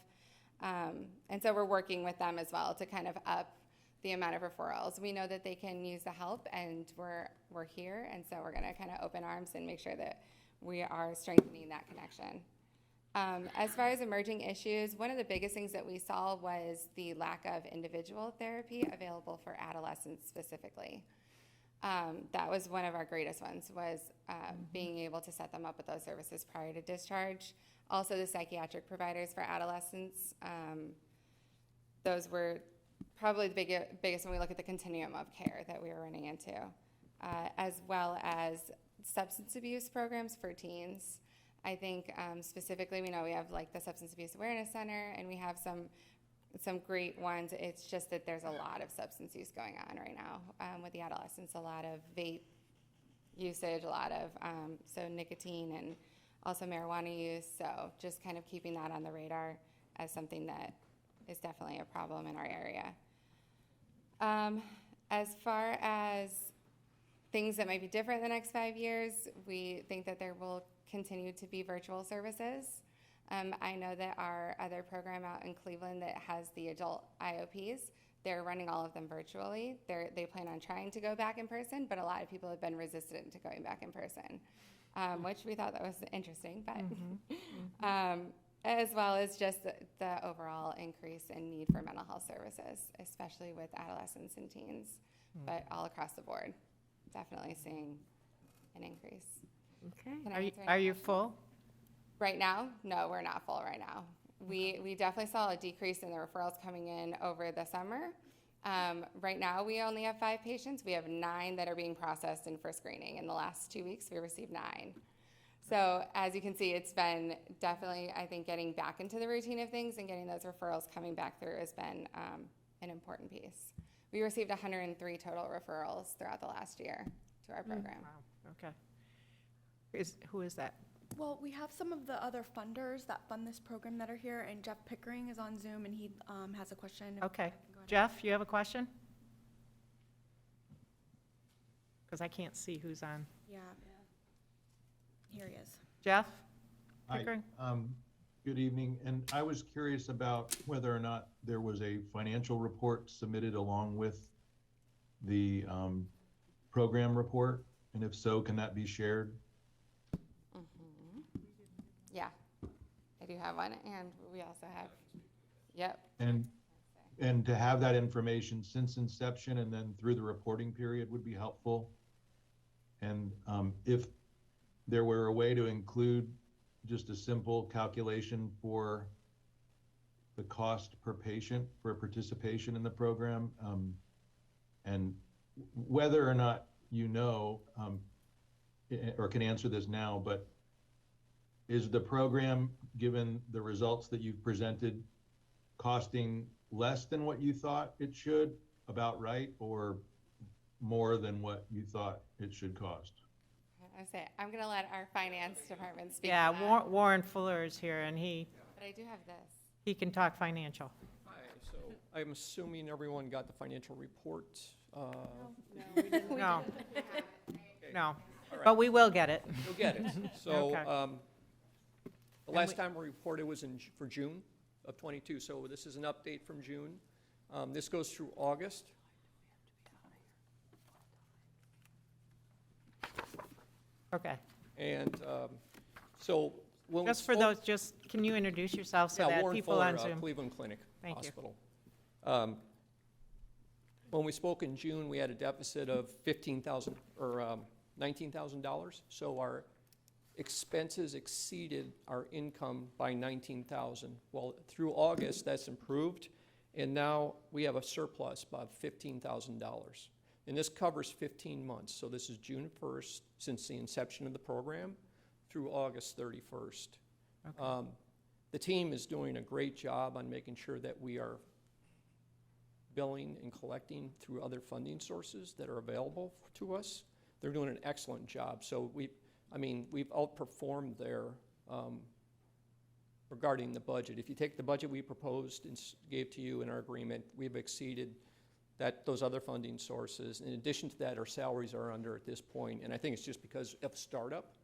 And so we're working with them as well to kind of up the amount of referrals. We know that they can use the help, and we're here, and so we're going to kind of open arms and make sure that we are strengthening that connection. As far as emerging issues, one of the biggest things that we saw was the lack of individual therapy available for adolescents specifically. That was one of our greatest ones, was being able to set them up with those services prior to discharge. Also the psychiatric providers for adolescents, those were probably the biggest when we look at the continuum of care that we were running into, as well as substance abuse programs for teens. I think specifically, we know we have like the Substance Abuse Awareness Center, and we have some great ones. It's just that there's a lot of substance use going on right now with the adolescents, a lot of vape usage, a lot of so nicotine and also marijuana use. So just kind of keeping that on the radar as something that is definitely a problem in our area. As far as things that might be different in the next 5 years, we think that there will continue to be virtual services. I know that our other program out in Cleveland that has the adult IOPs, they're running all of them virtually. They plan on trying to go back in person, but a lot of people have been resistant to going back in person, which we thought that was interesting, but as well as just the overall increase in need for mental health services, especially with adolescents and teens, but all across the board, definitely seeing an increase. Okay. Are you full? Right now? No, we're not full right now. We definitely saw a decrease in the referrals coming in over the summer. Right now, we only have 5 patients. We have 9 that are being processed in for screening. In the last 2 weeks, we received 9. So as you can see, it's been definitely, I think, getting back into the routine of things and getting those referrals coming back through has been an important piece. We received 103 total referrals throughout the last year to our program. Wow, okay. Who is that? Well, we have some of the other funders that fund this program that are here, and Jeff Pickering is on Zoom, and he has a question. Okay. Jeff, you have a question? Because I can't see who's on. Yeah. Here he is. Jeff Hi, Pickering? good evening. And I was curious about whether or not there was a financial report submitted along with the program report, and if so, can that be shared? Yeah, I do have one, and we also have, Yep. And to have that information since inception and then through the reporting period would be helpful. And if there were a way to include just a simple calculation for the cost per patient for participation in the program, and whether or not you know, or can answer this now, but is the program, given the results that you've presented, costing less than what you thought it should, about right, or more than what you thought it should cost? I'm going to let our finance department speak. Yeah, to that. Warren Fuller is here, and But I do have this. he can talk financial. Hi, so I'm assuming everyone got the financial report. No. No, All right. but we will get it. You'll get it. So Okay. the last time we reported was for June of '22, so this is an update from June. This goes through August. Okay. And so when we Just for spoke- those, can you introduce yourself so Yeah, that Warren people Fuller, on Zoom? Cleveland Clinic Thank you. Hospital. When we spoke in June, we had a deficit of $19,000. So our expenses exceeded our income by $19,000. Well, through August, that's improved, and now we have a surplus of $15,000. And this covers 15 months. So this is June 1st, since the inception of the program, through August 31st. Okay. The team is doing a great job on making sure that we are billing and collecting through other funding sources that are available to us. They're doing an excellent job. So we've outperformed there regarding the budget. If you take the budget we proposed and gave to you in our agreement, we've exceeded those other funding sources. In addition to that, our salaries are under at this point, and I think it's just because of startup.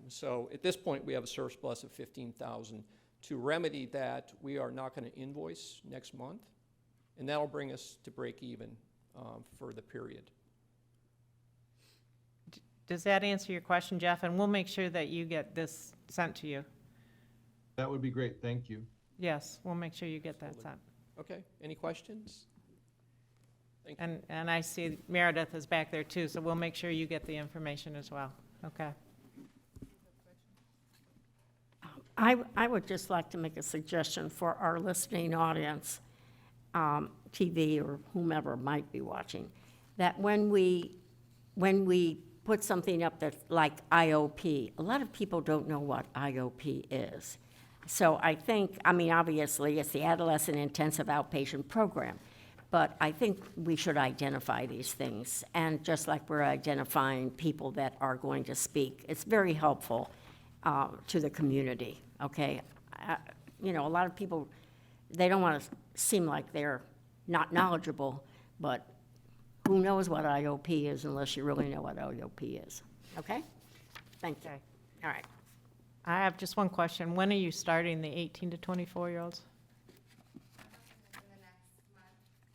So at this point, we have a surplus of $15,000. To remedy that, we are not going to invoice next month, and that'll bring us to break even for the period. Does that answer your question, Jeff? And we'll make sure that you get this sent to you. That would be great, thank you. Yes, we'll make sure you get that sent. Okay, any questions? Thank you. And I see Meredith is back there too, so we'll make sure you get the information as well. Okay. I would just like to make a suggestion for our listening audience, TV or whomever might be watching, that when we put something up that's like IOP, a lot of people don't know what IOP is. So I think, obviously, it's the Adolescent Intensive Outpatient Program, but I think we should identify these things. And just like we're identifying people that are going to speak, it's very helpful to the community, okay? A lot of people, they don't want to seem like they're not knowledgeable, but who knows what IOP is unless you really know what IOP is, okay? Thank you. Okay. All right. I have just one question. When are you starting the 18 to 24-year-olds?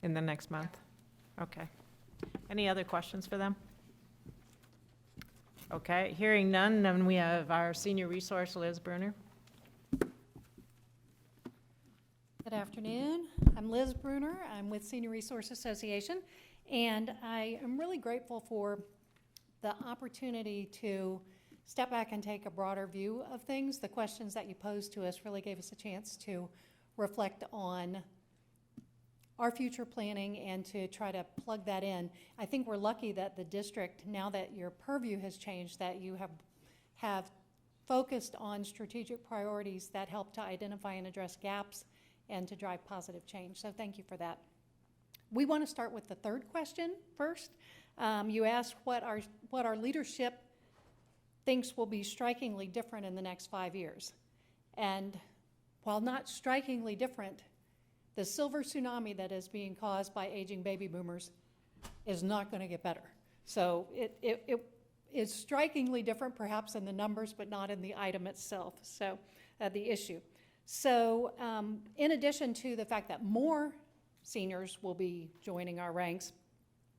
In the next month? Okay. Any other questions for them? Okay, hearing none, then we have our senior resource, Liz Bruner. Good afternoon. I'm Liz Bruner. I'm with Senior Resource Association, and I am really grateful for the opportunity to step back and take a broader view of things. The questions that you posed to us really gave us a chance to reflect on our future planning and to try to plug that in. I think we're lucky that the district, now that your purview has changed, that you have focused on strategic priorities that help to identify and address gaps and to drive positive change. So thank you for that. We want to start with the third question first. You asked what our leadership thinks will be strikingly different in the next 5 years. And while not strikingly different, the silver tsunami that is being caused by aging baby boomers is not going to get better. So it is strikingly different perhaps in the numbers, but not in the item itself, so the issue. So in addition to the fact that more seniors will be joining our ranks,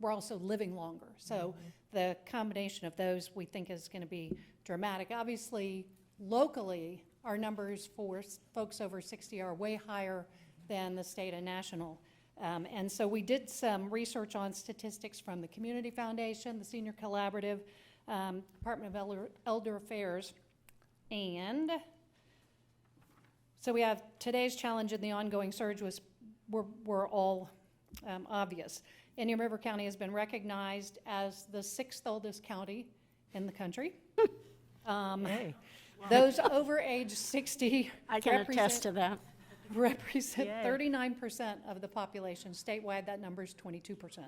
we're also living longer. So the combination of those we think is going to be dramatic. Obviously, locally, our numbers for folks over 60 are way higher than the state and national. And so we did some research on statistics from the Community Foundation, the Senior Collaborative, Department of Elder Affairs, and so we have today's challenge and the ongoing surge were all obvious. Indian River County has been recognized as the 6th oldest county in the country. Hey. Those over age 60 I can attest to that. represent Yay. 39% of the population. Statewide, that number is 22%.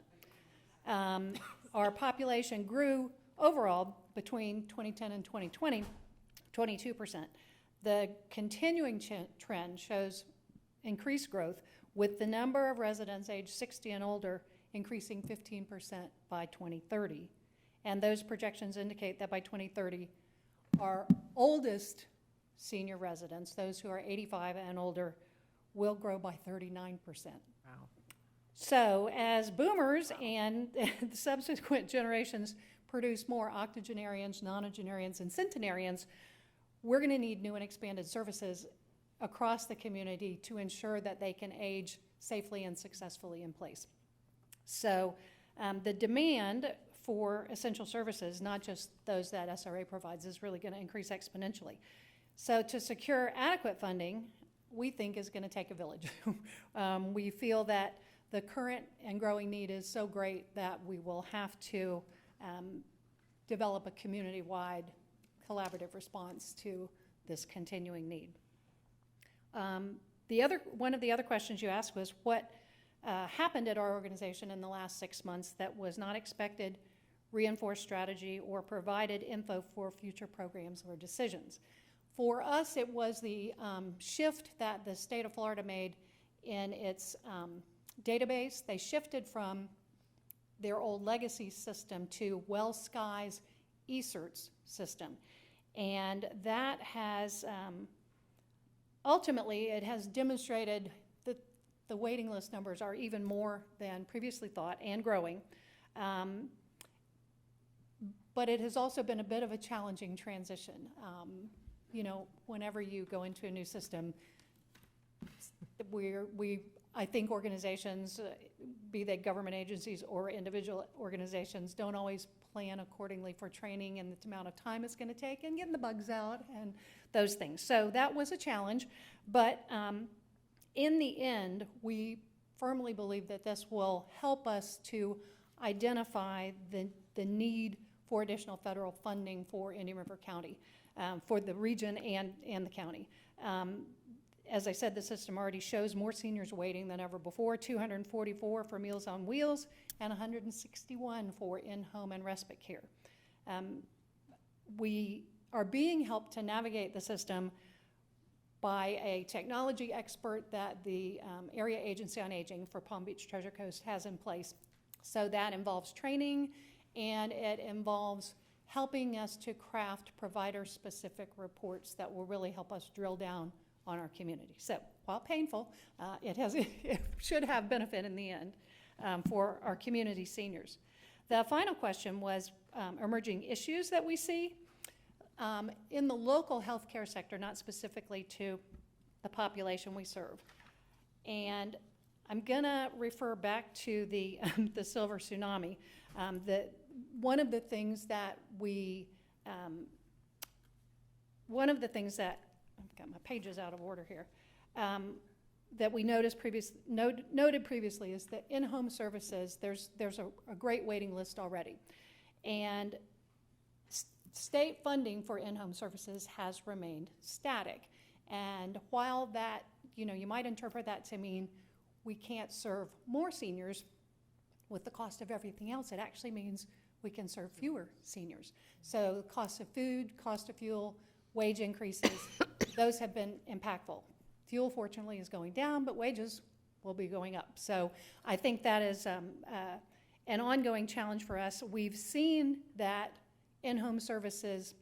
Our population grew overall between 2010 and 2020, 22%. The continuing trend shows increased growth, with the number of residents aged 60 and older increasing 15% by 2030. And those projections indicate that by 2030, our oldest senior residents, those who are 85 and older, will grow by 39%. Wow. So as boomers and the subsequent generations produce more octogenarians, nonagenarians, and centenarians, we're going to need new and expanded services across the community to ensure that they can age safely and successfully in place. So the demand for essential services, not just those that SRA provides, is really going to increase exponentially. So to secure adequate funding, we think is going to take a village. We feel that the current and growing need is so great that we will have to develop a community-wide collaborative response to this continuing need. One of the other questions you asked was what happened at our organization in the last 6 months that was not expected, reinforced strategy, or provided info for future programs or decisions. For us, it was the shift that the state of Florida made in its database. They shifted from their old legacy system to WellSky's eCerts system. And that has, ultimately, it has demonstrated that the waiting list numbers are even more than previously thought and growing. But it has also been a bit of a challenging transition. You know, whenever you go into a new system, I think organizations, be they government agencies or individual organizations, don't always plan accordingly for training and the amount of time it's going to take and getting the bugs out and those things. So that was a challenge, but in the end, we firmly believe that this will help us to identify the need for additional federal funding for Indian River County, for the region and the county. As I said, the system already shows more seniors waiting than ever before, 244 for Meals on Wheels and 161 for in-home and respite care. We are being helped to navigate the system by a technology expert that the Area Agency on Aging for Palm Beach Treasure Coast has in place. So that involves training, and it involves helping us to craft provider-specific reports that will really help us drill down on our community. So while painful, it should have benefit in the end for our community seniors. The final question was emerging issues that we see in the local healthcare sector, not specifically to the population we serve. And I'm gonna refer back to the silver tsunami. One of the things that I've got my pages out of order here, that we noted previously is that in-home services, there's a great waiting list already. And state funding for in-home services has remained static. And while that, you might interpret that to mean we can't serve more seniors with the cost of everything else, it actually means we can serve fewer seniors. So cost of food, cost of fuel, wage increases, those have been impactful. Fuel, fortunately, is going down, but wages will be going up. So I think that is an ongoing challenge for us. We've seen that in-home services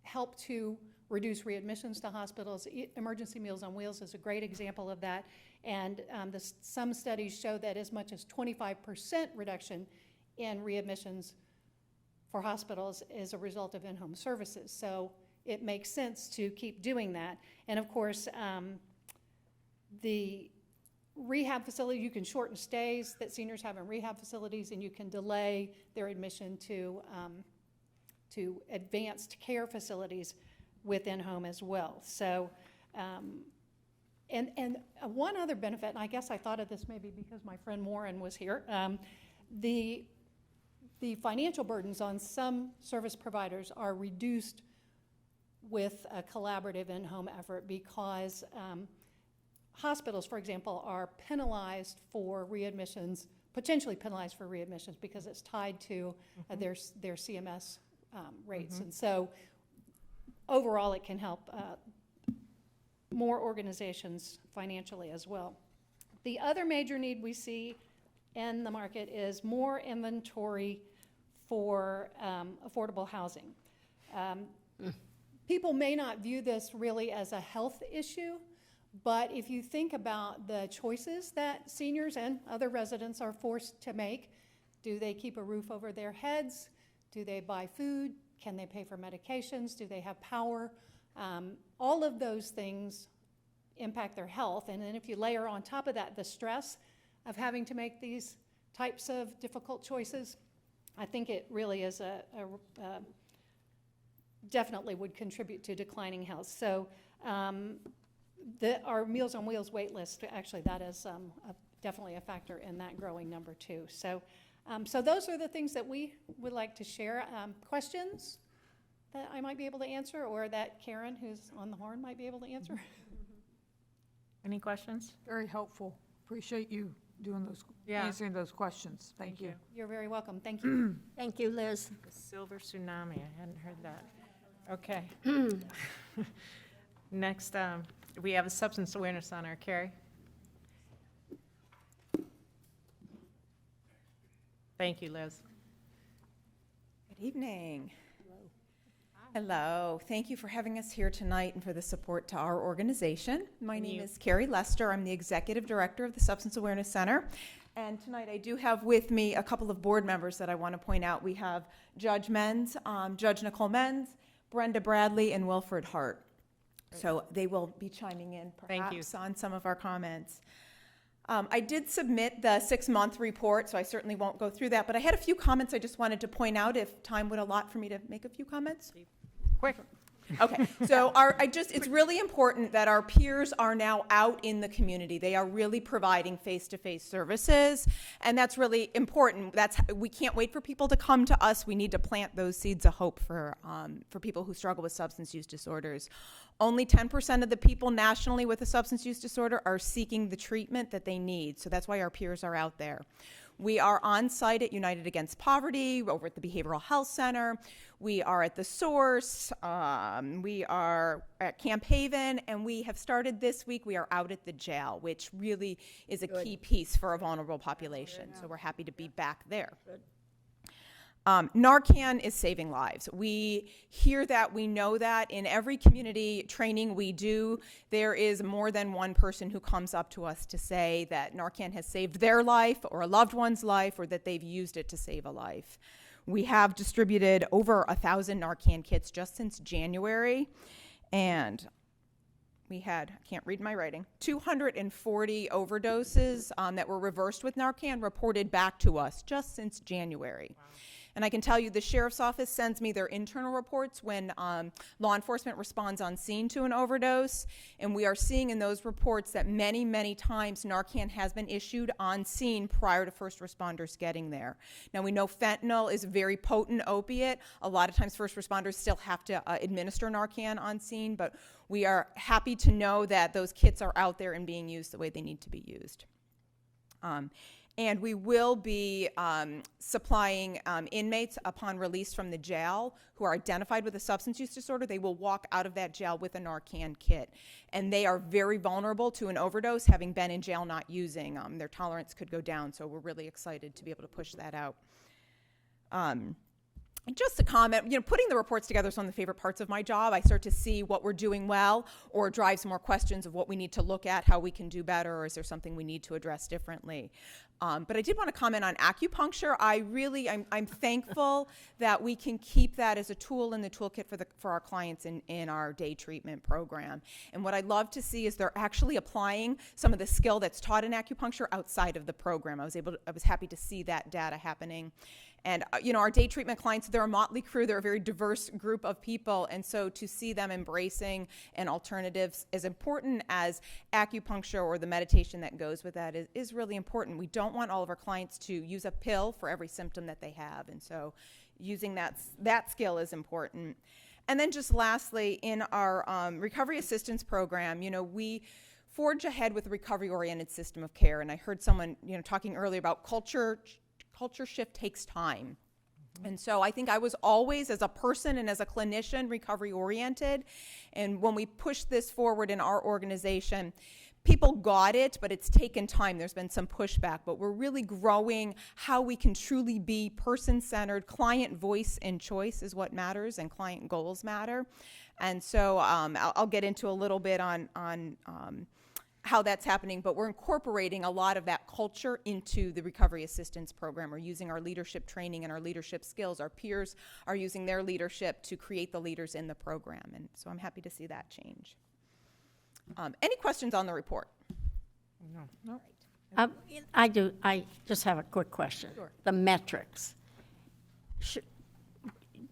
help to reduce readmissions to hospitals. Emergency Meals on Wheels is a great example of that. And some studies show that as much as 25% reduction in readmissions for hospitals is a result of in-home services. So it makes sense to keep doing that. And of course, The rehab facility, you can shorten stays that seniors have in rehab facilities, and you can delay their admission to advanced care facilities within home as well. So, and one other benefit, and I guess I thought of this maybe because my friend Warren was here, the financial burdens on some service providers are reduced with a collaborative in-home effort because hospitals, for example, are penalized for readmissions, potentially penalized for readmissions because it's tied to their CMS rates. And so overall, it can help more organizations financially as well. The other major need we see in the market is more inventory for affordable housing. People may not view this really as a health issue, but if you think about the choices that seniors and other residents are forced to make, do they keep a roof over their heads? Do they buy food? Can they pay for medications? Do they have power? All of those things impact their health. And then if you layer on top of that the stress of having to make these types of difficult choices, I think it really is definitely would contribute to declining health. So our Meals on Wheels wait list, actually that is definitely a factor in that growing number too. So, so those are the things that we would like to share. Questions that I might be able to answer, or that Karen, who's on the horn, might be able to answer? Any questions? Very helpful. Appreciate you doing those, answering those questions. Thank you. You're very welcome. Thank you. Thank you, Liz. The silver tsunami, I hadn't heard that. Okay. Next, we have a substance awareness on our Carrie. Thank you, Liz. Good evening. Hello. Thank you for having us here tonight and for the support to our organization. My name is Carrie Lester. I'm the Executive Director of the Substance Awareness Center. And tonight I do have with me a couple of board members that I want to point out. We have Judge Menz, Judge Nicole Menz, Brenda Bradley, and Wilfred Hart. So they will be chiming in perhaps on some of our comments. I did submit the 6-month report, so I certainly won't go through that, but I had a few comments I just wanted to point out if time would allot for me to make a few comments. Quick. Okay, so it's really important that our peers are now out in the community. They are really providing face-to-face services, and that's really important. We can't wait for people to come to us. We need to plant those seeds of hope for people who struggle with substance use disorders. Only 10% of the people nationally with a substance use disorder are seeking the treatment that they need, so that's why our peers are out there. We are on site at United Against Poverty, over at the Behavioral Health Center. We are at The Source. We are at Camp Haven, and we have started this week. We are out at the jail, which really is a key piece for a vulnerable population. So we're happy to be back there. Narcan is saving lives. We hear that, we know that. In every community training we do, there is more than one person who comes up to us to say that Narcan has saved their life or a loved one's life, or that they've used it to save a life. We have distributed over 1,000 Narcan kits just since January, and we had, I can't read my writing, 240 overdoses that were reversed with Narcan reported back to us just since January. Wow. And I can tell you the sheriff's office sends me their internal reports when law enforcement responds on scene to an overdose. And we are seeing in those reports that many, many times Narcan has been issued on scene prior to first responders getting there. Now we know fentanyl is a very potent opiate. A lot of times first responders still have to administer Narcan on scene, but we are happy to know that those kits are out there and being used the way they need to be used. And we will be supplying inmates upon release from the jail who are identified with a substance use disorder. They will walk out of that jail with a Narcan kit. And they are very vulnerable to an overdose, having been in jail not using. Their tolerance could go down, so we're really excited to be able to push that out. just to comment, putting the reports together is one of the favorite parts of my job. I start to see what we're doing well, or it drives more questions of what we need to look at, how we can do better, or is there something we need to address differently. But I did want to comment on acupuncture. I'm thankful that we can keep that as a tool in the toolkit for our clients in our day treatment program. And what I'd love to see is they're actually applying some of the skill that's taught in acupuncture outside of the program. I was happy to see that data happening. And, our day treatment clients, they're a motley crew. They're a very diverse group of people. And so to see them embracing an alternatives as important as acupuncture or the meditation that goes with that is really important. We don't want all of our clients to use a pill for every symptom that they have. And so using that skill is important. And then just lastly, in our recovery assistance program, we forge ahead with a recovery-oriented system of care. And I heard someone, talking earlier about culture shift takes time. And so I think I was always, as a person and as a clinician, recovery oriented. And when we pushed this forward in our organization, people got it, but it's taken time. There's been some pushback, but we're really growing how we can truly be person-centered. Client voice and choice is what matters, and client goals matter. And so I'll get into a little bit on how that's happening, but we're incorporating a lot of that culture into the recovery assistance program. We're using our leadership training and our leadership skills. Our peers are using their leadership to create the leaders in the program, and so I'm happy to see that change. Any questions on the report? No. I do. I just have a quick question. Sure. The metrics.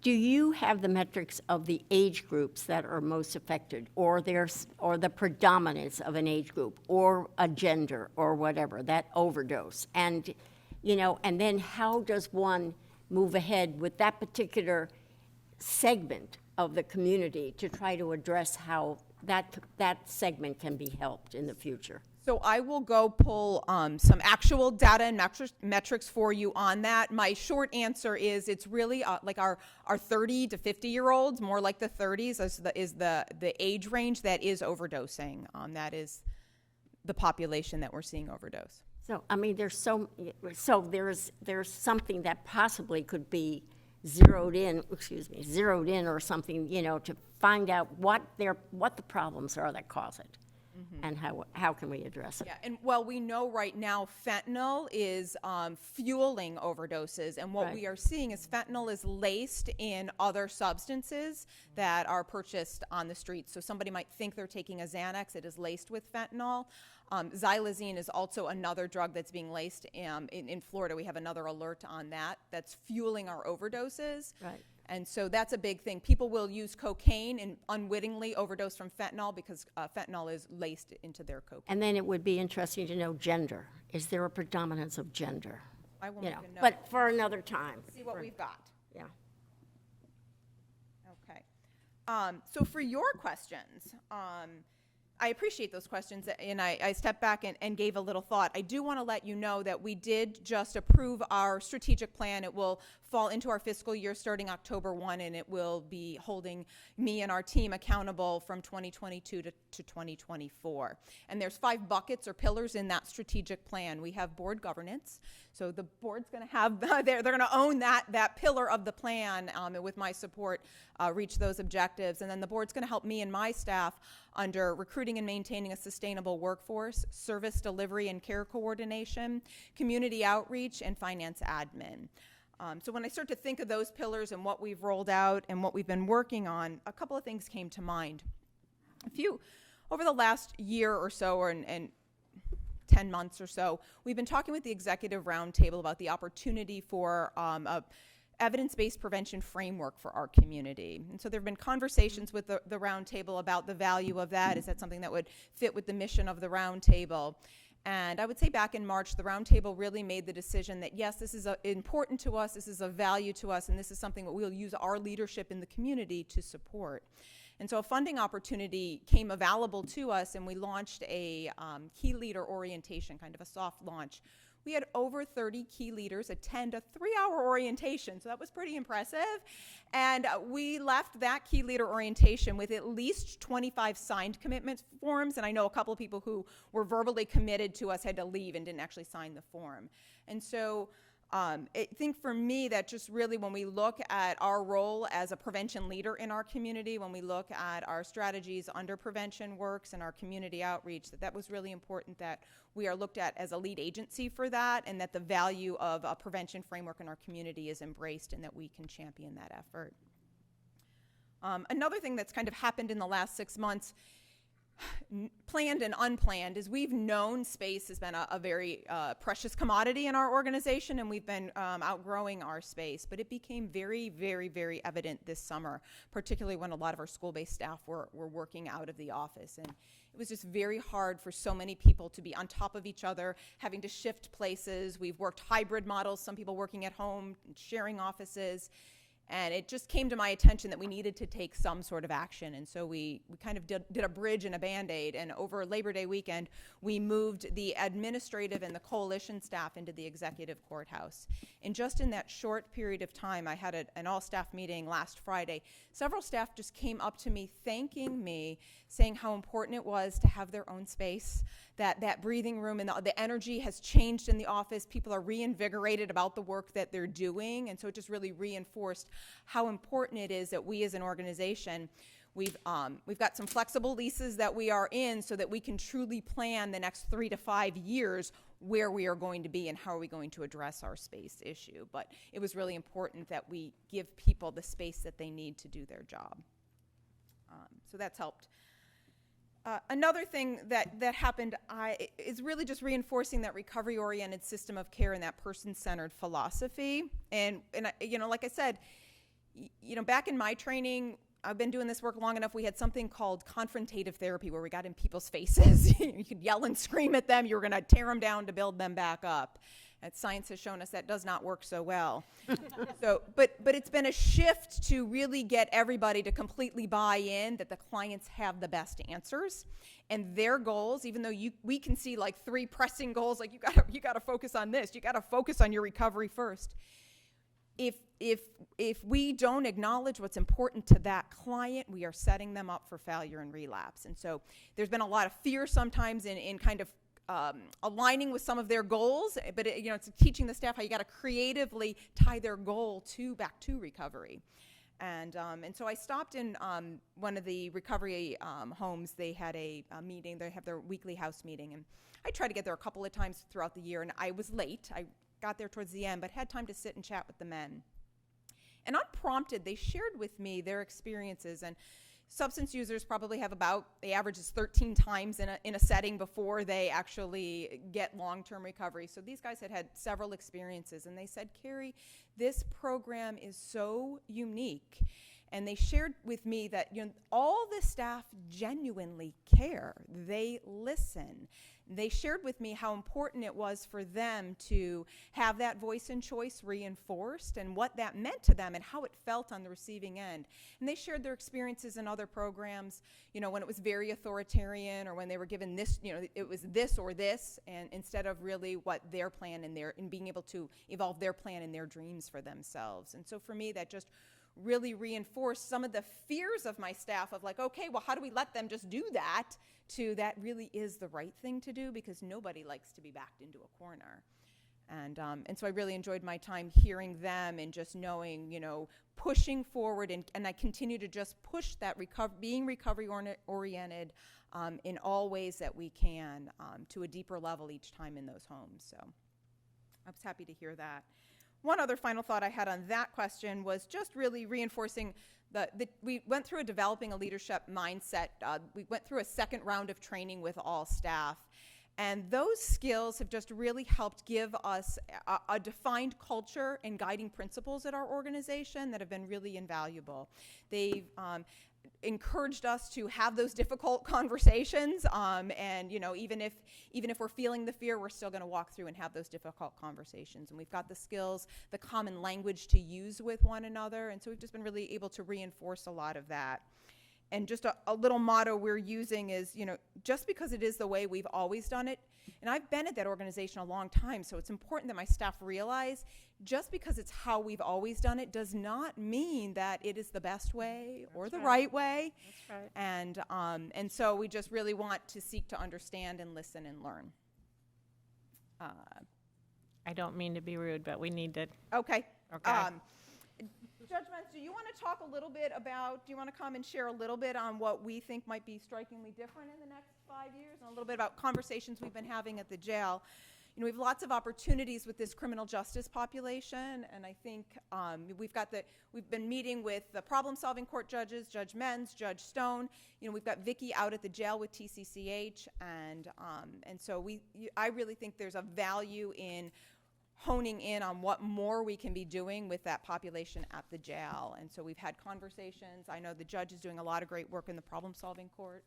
Do you have the metrics of the age groups that are most affected, or the predominance of an age group, or a gender, or whatever, that overdose? And, and then how does one move ahead with that particular segment of the community to try to address how that segment can be helped in the future? So I will go pull some actual data and metrics for you on that. My short answer is it's really like our 30 to 50-year-olds, more like the 30s is the age range that is overdosing. That is the population that we're seeing overdose. So, there's there's something that possibly could be zeroed in or something, to find out what the problems are that cause it. Mm-hmm. And how can we address it? Yeah, and we know right now fentanyl is fueling overdoses, and what we are seeing is fentanyl is laced in other substances that are purchased on the streets. So somebody might think they're taking a Xanax, it is laced with fentanyl. Xylazine is also another drug that's being laced in Florida. We have another alert on that's fueling our overdoses. Right. And so that's a big thing. People will use cocaine and unwittingly overdose from fentanyl because fentanyl is laced into their cocaine. And then it would be interesting to know gender. Is there a predominance of gender? I won't even know. But for another time. See what we've got. Yeah. Okay. So for your questions, I appreciate those questions, and I stepped back and gave a little thought. I do want to let you know that we did just approve our strategic plan. It will fall into our fiscal year starting October 1, and it will be holding me and our team accountable from 2022 to 2024. And there's 5 buckets or pillars in that strategic plan. We have board governance. So the board's going to have, they're going to own that pillar of the plan, and with my support, reach those objectives. And then the board's going to help me and my staff under recruiting and maintaining a sustainable workforce, service delivery and care coordination, community outreach, and finance admin. So when I start to think of those pillars and what we've rolled out and what we've been working on, a couple of things came to mind. Over the last year or so, and 10 months or so, we've been talking with the Executive Roundtable about the opportunity for a evidence-based prevention framework for our community. And so there have been conversations with the Roundtable about the value of that. Is that something that would fit with the mission of the Roundtable? And I would say back in March, the Roundtable really made the decision that, yes, this is important to us, this is of value to us, and this is something that we'll use our leadership in the community to support. And so a funding opportunity came available to us, and we launched a key leader orientation, kind of a soft launch. We had over 30 key leaders attend a 3-hour orientation, so that was pretty impressive. And we left that key leader orientation with at least 25 signed commitment forms, and I know a couple of people who were verbally committed to us had to leave and didn't actually sign the form. And so I think for me, that just really, when we look at our role as a prevention leader in our community, when we look at our strategies under prevention works and our community outreach, that was really important that we are looked at as a lead agency for that, and that the value of a prevention framework in our community is embraced and that we can champion that effort. Another thing that's kind of happened in the last 6 months, planned and unplanned, is we've known space has been a very precious commodity in our organization, and we've been outgrowing our space. But it became very, very, very evident this summer, particularly when a lot of our school-based staff were working out of the office. And it was just very hard for so many people to be on top of each other, having to shift places. We've worked hybrid models, some people working at home, sharing offices. And it just came to my attention that we needed to take some sort of action. And so we kind of did a bridge and a Band-Aid. And over Labor Day weekend, we moved the administrative and the coalition staff into the executive courthouse. And just in that short period of time, I had an all-staff meeting last Friday. Several staff just came up to me, thanking me, saying how important it was to have their own space, that breathing room, and the energy has changed in the office. People are reinvigorated about the work that they're doing. And so it just really reinforced how important it is that we as an organization, we've got some flexible leases that we are in so that we can truly plan the next 3 to 5 years where we are going to be and how are we going to address our space issue. But it was really important that we give people the space that they need to do their job. So that's helped. Another thing that happened is really just reinforcing that recovery-oriented system of care and that person-centered philosophy. And like I said, back in my training, I've been doing this work long enough, we had something called confrontative therapy, where we got in people's faces. You could yell and scream at them. You were going to tear them down to build them back up. And science has shown us that does not work so well. But it's been a shift to really get everybody to completely buy in that the clients have the best answers, and their goals, even though we can see like 3 pressing goals, like you got to focus on this, you got to focus on your recovery first. If we don't acknowledge what's important to that client, we are setting them up for failure and relapse. And so there's been a lot of fear sometimes in kind of aligning with some of their goals, but it's teaching the staff how you got to creatively tie their goal back to recovery. And so I stopped in one of the recovery homes. They had a meeting. They have their weekly house meeting, and I try to get there a couple of times throughout the year. And I was late. I got there towards the end, but had time to sit and chat with the men. And unprompted, they shared with me their experiences. And substance users probably have the average is 13 times in a setting before they actually get long-term recovery. So these guys had several experiences, and they said, Carrie, this program is so unique. And they shared with me that all the staff genuinely care. They listen. They shared with me how important it was for them to have that voice and choice reinforced and what that meant to them and how it felt on the receiving end. And they shared their experiences in other programs, when it was very authoritarian or when they were given this, it was this or this, and instead of really what their plan and being able to evolve their plan and their dreams for themselves. And so for me, that just really reinforced some of the fears of my staff of like, okay, well, how do we let them just do that, to that really is the right thing to do, because nobody likes to be backed into a corner. And so I really enjoyed my time hearing them and just knowing, pushing forward, and I continue to just push that being recovery-oriented in all ways that we can to a deeper level each time in those homes. So I was happy to hear that. One other final thought I had on that question was just really reinforcing we went through developing a leadership mindset. We went through a second round of training with all staff. And those skills have just really helped give us a defined culture and guiding principles at our organization that have been really invaluable. They've encouraged us to have those difficult conversations, and even if we're feeling the fear, we're still going to walk through and have those difficult conversations. And we've got the skills, the common language to use with one another, and so we've just been really able to reinforce a lot of that. And just a little motto we're using is, just because it is the way we've always done it, and I've been at that organization a long time, so it's important that my staff realize just because it's how we've always done it does not mean that it is the best way or the right way. That's right. And so we just really want to seek to understand and listen and learn. I don't mean to be rude, but we need to, Okay. okay. Judge Mentz, do you want to talk a little bit about, do you want to come and share a little bit on what we think might be strikingly different in the next 5 years? And a little bit about conversations we've been having at the jail. You know, we have lots of opportunities with this criminal justice population, and I think we've been meeting with the problem-solving court judges, Judge Mentz, Judge Stone. You know, we've got Vicki out at the jail with TCCH, and so I really think there's a value in honing in on what more we can be doing with that population at the jail. And so we've had conversations. I know the judge is doing a lot of great work in the problem-solving court.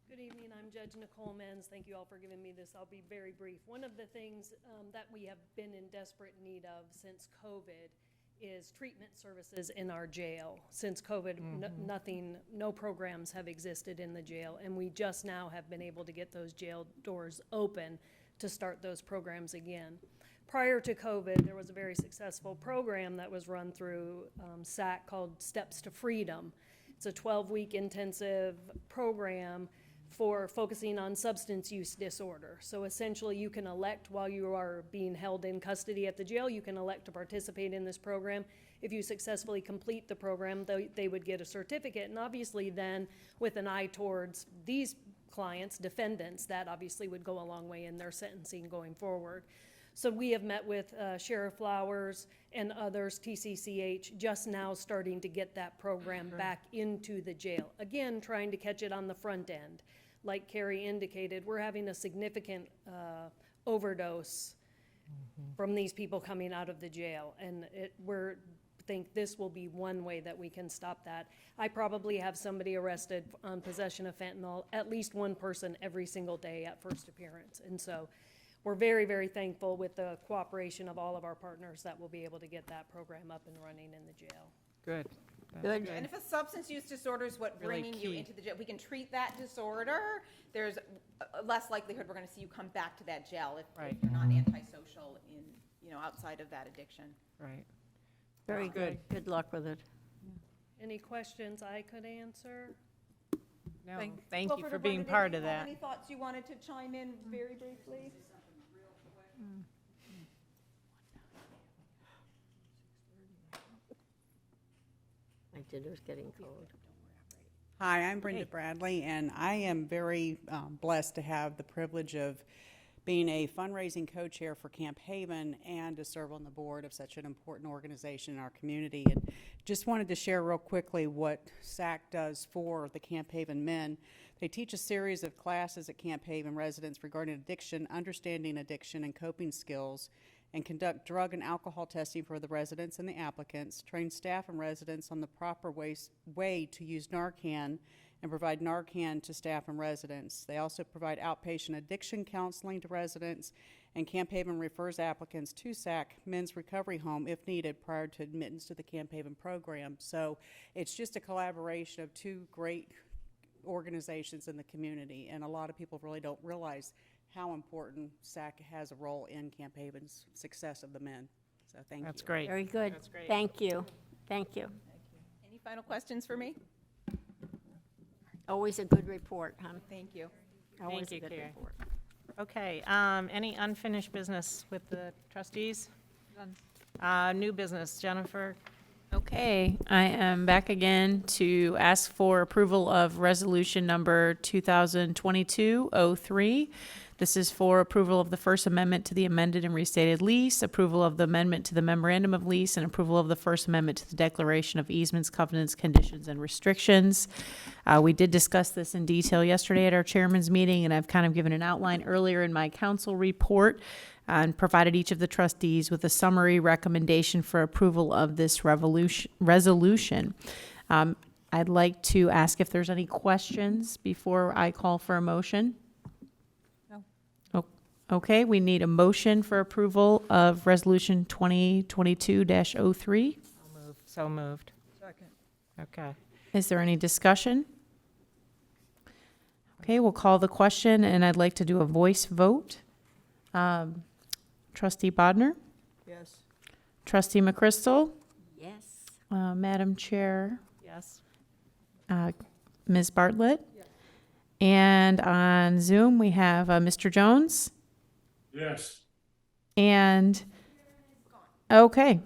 Good evening, I'm Judge Nicole Menz. Thank you all for giving me this. I'll be very brief. One of the things that we have been in desperate need of since COVID is treatment services in our jail. Since COVID, no programs have existed in the jail, and we just now have been able to get those jail doors open to start those programs again. Prior to COVID, there was a very successful program that was run through SAC called Steps to Freedom. It's a 12-week intensive program for focusing on substance use disorder. So essentially you can elect, while you are being held in custody at the jail, you can elect to participate in this program. If you successfully complete the program, they would get a certificate. And obviously then, with an eye towards these clients, defendants, that obviously would go a long way in their sentencing going forward. So we have met with Sheriff Flowers and others, TCCH, just now starting to get that program back into the jail. Again, trying to catch it on the front end. Like Carrie indicated, we're having a significant overdose from these people coming out of the jail. And think this will be one way that we can stop that. I probably have somebody arrested on possession of fentanyl, at least one person every single day at first appearance. And so we're very, very thankful with the cooperation of all of our partners that we'll be able to get that program up and running in the jail. Good. Good. And if a substance use disorder is what Really bringing you key. into the jail, we can treat that disorder. There's less likelihood we're going to see you come back to that jail if you're not antisocial outside of that addiction. Right. Very good. Good luck with it. Any questions I could answer? No, thank you Wilford for or being Brendan, part did of you have that. Any thoughts you wanted to chime in very briefly? My dinner's getting cold. Hi, I'm Brenda Bradley, and I am very blessed to have the privilege of being a fundraising co-chair for Camp Haven and to serve on the board of such an important organization in our community. And just wanted to share real quickly what SAC does for the Camp Haven men. They teach a series of classes at Camp Haven residents regarding addiction, understanding addiction and coping skills, and conduct drug and alcohol testing for the residents and the applicants, train staff and residents on the proper way to use Narcan, and provide Narcan to staff and residents. They also provide outpatient addiction counseling to residents, and Camp Haven refers applicants to SAC Men's Recovery Home if needed prior to admittance to the Camp Haven program. So it's just a collaboration of two great organizations in the community, and a lot of people really don't realize how important SAC has a role in Camp Haven's success of the men. So thank you. That's great. Very good. That's great. Thank you. Thank you. Any final questions for me? Always a good report, huh? Thank you. Always Thank you, a good Carrie. report. Okay, any unfinished business with the trustees? New business, Jennifer? Okay, I am back again to ask for approval of resolution number 2022-03. This is for approval of the First Amendment to the amended and restated lease, approval of the amendment to the memorandum of lease, and approval of the First Amendment to the Declaration of Easements, Covenants, Conditions, and Restrictions. We did discuss this in detail yesterday at our chairman's meeting, and I've kind of given an outline earlier in my council report and provided each of the trustees with a summary recommendation for approval of this resolution. I'd like to ask if there's any questions before I call for a motion. Okay, we need a motion for approval of resolution 2022-03. So moved. Second. Okay. Is there any discussion? Okay, we'll call the question, and I'd like to do a voice vote. Trustee Bodnar? Yes. Trustee McChrystal? Yes. Madam Chair? Yes. Ms. Bartlett? Yes. And on Zoom, we have Mr. Jones? Yes. And, okay.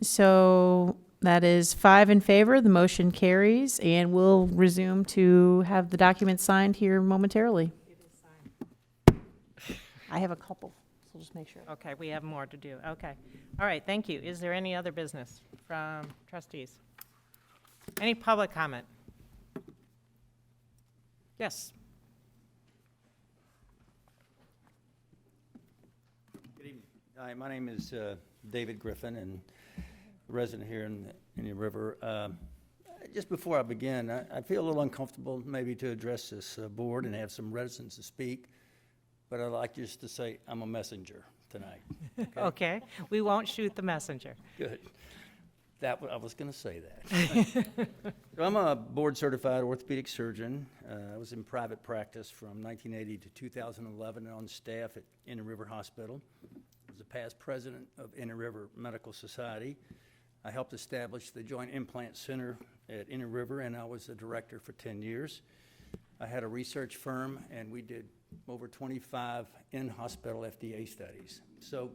So that is 5 in favor. The motion carries, and we'll resume to have the documents signed here momentarily. I have a couple, so just make sure. Okay, we have more to do. Okay. All right, thank you. Is there any other business from trustees? Any public comment? Yes. Good evening. Hi, my name is David Griffin, and a resident here in Indian River. Just before I begin, I feel a little uncomfortable maybe to address this board and have some reticence to speak, but I'd like just to say I'm a messenger tonight. Okay, we won't shoot the messenger. Good. I was going to say that. So I'm a board-certified orthopedic surgeon. I was in private practice from 1980 to 2011 and on staff at Indian River Hospital. I was a past president of Indian River Medical Society. I helped establish the Joint Implant Center at Indian River, and I was the director for 10 years. I had a research firm, and we did over 25 in-hospital FDA studies. So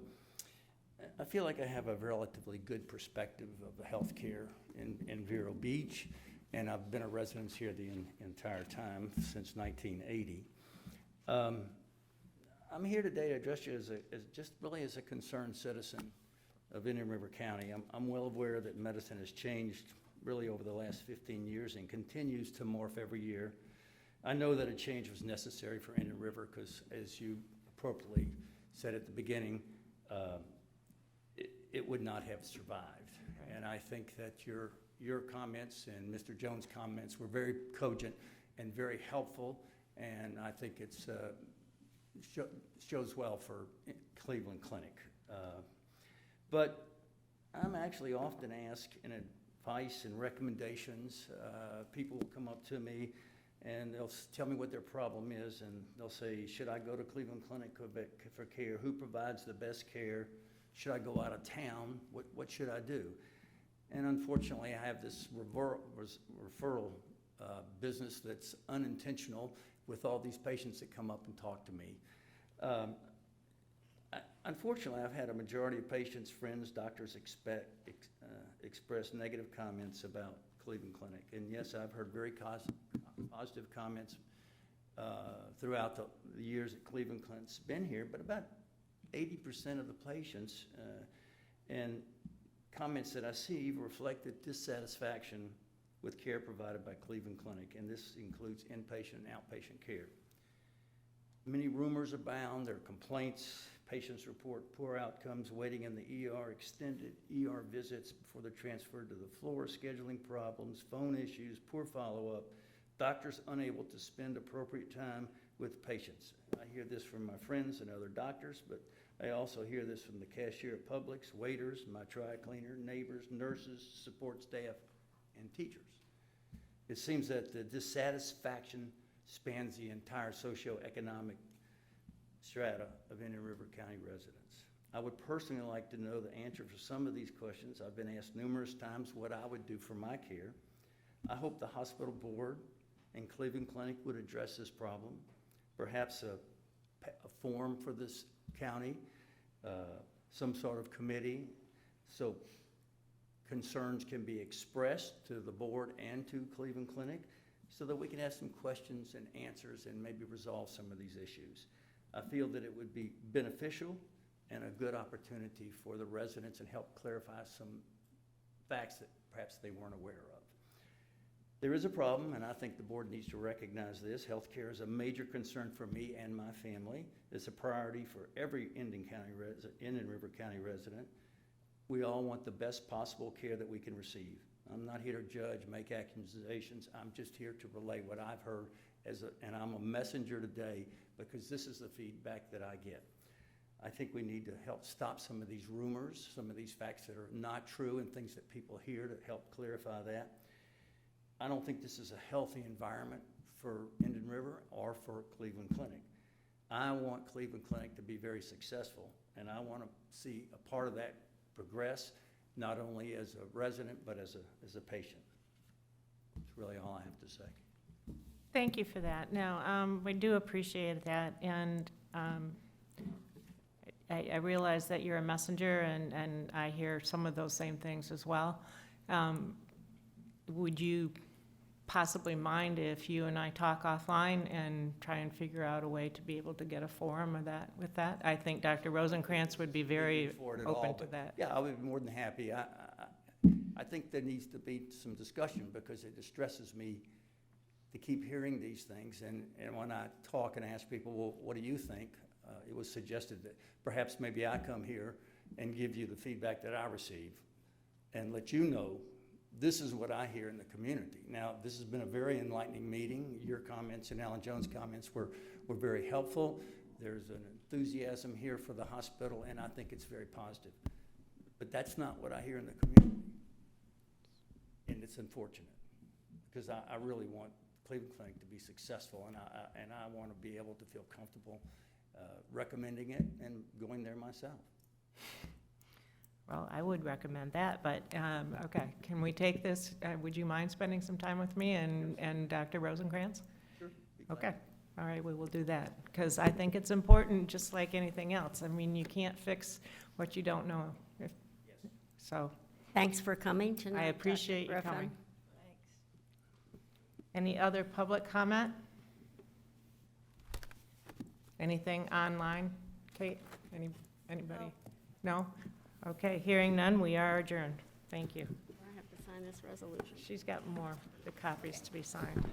I feel like I have a relatively good perspective of the healthcare in Vero Beach, and I've been a resident here the entire time since 1980. I'm here today to address you as just really as a concerned citizen of Indian River County. I'm well aware that medicine has changed really over the last 15 years and continues to morph every year. I know that a change was necessary for Indian River because, as you appropriately said at the beginning, it would not have survived. And I think that your comments and Mr. Jones' comments were very cogent and very helpful, and I think it's shows well for Cleveland Clinic. But I'm actually often asked in advice and recommendations. People will come up to me and they'll tell me what their problem is, and they'll say, should I go to Cleveland Clinic for care? Who provides the best care? Should I go out of town? What should I do? And unfortunately, I have this referral business that's unintentional with all these patients that come up and talk to me. Unfortunately, I've had a majority of patients, friends, doctors express negative comments about Cleveland Clinic. And yes, I've heard very positive comments throughout the years that Cleveland Clinic's been here, but about 80% of the patients and comments that I see reflect the dissatisfaction with care provided by Cleveland Clinic, and this includes inpatient and outpatient care. Many rumors abound. There are complaints. Patients report poor outcomes, waiting in the ER, extended ER visits before they're transferred to the floor, scheduling problems, phone issues, poor follow-up, doctors unable to spend appropriate time with patients. I hear this from my friends and other doctors, but I also hear this from the cashier at Publix, waiters, my tri-cleaner, neighbors, nurses, support staff, and teachers. It seems that the dissatisfaction spans the entire socioeconomic strata of Indian River County residents. I would personally like to know the answer for some of these questions. I've been asked numerous times what I would do for my care. I hope the hospital board and Cleveland Clinic would address this problem. Perhaps a forum for this county, some sort of committee, so concerns can be expressed to the board and to Cleveland Clinic so that we can ask some questions and answers and maybe resolve some of these issues. I feel that it would be beneficial and a good opportunity for the residents and help clarify some facts that perhaps they weren't aware of. There is a problem, and I think the board needs to recognize this. Healthcare is a major concern for me and my family. It's a priority for every Indian River County resident. We all want the best possible care that we can receive. I'm not here to judge, make accusations. I'm just here to relay what I've heard, and I'm a messenger today because this is the feedback that I get. I think we need to help stop some of these rumors, some of these facts that are not true and things that people hear to help clarify that. I don't think this is a healthy environment for Indian River or for Cleveland Clinic. I want Cleveland Clinic to be very successful, and I want to see a part of that progress, not only as a resident, but as a patient. That's really all I have to say. Thank you for that. Now, we do appreciate that, and I realize that you're a messenger, and I hear some of those same things as well. Would you possibly mind if you and I talk offline and try and figure out a way to be able to get a forum of that, with that? I think Dr. Rosenkrantz would be very For it at open all, to but that. Yeah, I would be more than happy. I think there needs to be some discussion because it distresses me to keep hearing these things. And when I talk and ask people, well, what do you think? It was suggested that perhaps maybe I come here and give you the feedback that I receive and let you know this is what I hear in the community. Now, this has been a very enlightening meeting. Your comments and Alan Jones' comments were very helpful. There's an enthusiasm here for the hospital, and I think it's very positive. But that's not what I hear in the community. And it's unfortunate, because I really want Cleveland Clinic to be successful, and I want to be able to feel comfortable recommending it and going there myself. Well, I would recommend that, but, okay, can we take this? Would you mind spending some time with me and Dr. Rosenkrantz? Sure. Okay, all right, we will do that, because I think it's important, just like anything else. I mean, you can't fix what you don't know. So, Thanks for coming tonight. I appreciate Dr. you Griffin. coming. Any other public comment? Anything online? Kate, anybody? No? Okay, hearing none, we are adjourned. Thank you. I have to sign this resolution. She's got more, the copies to be signed.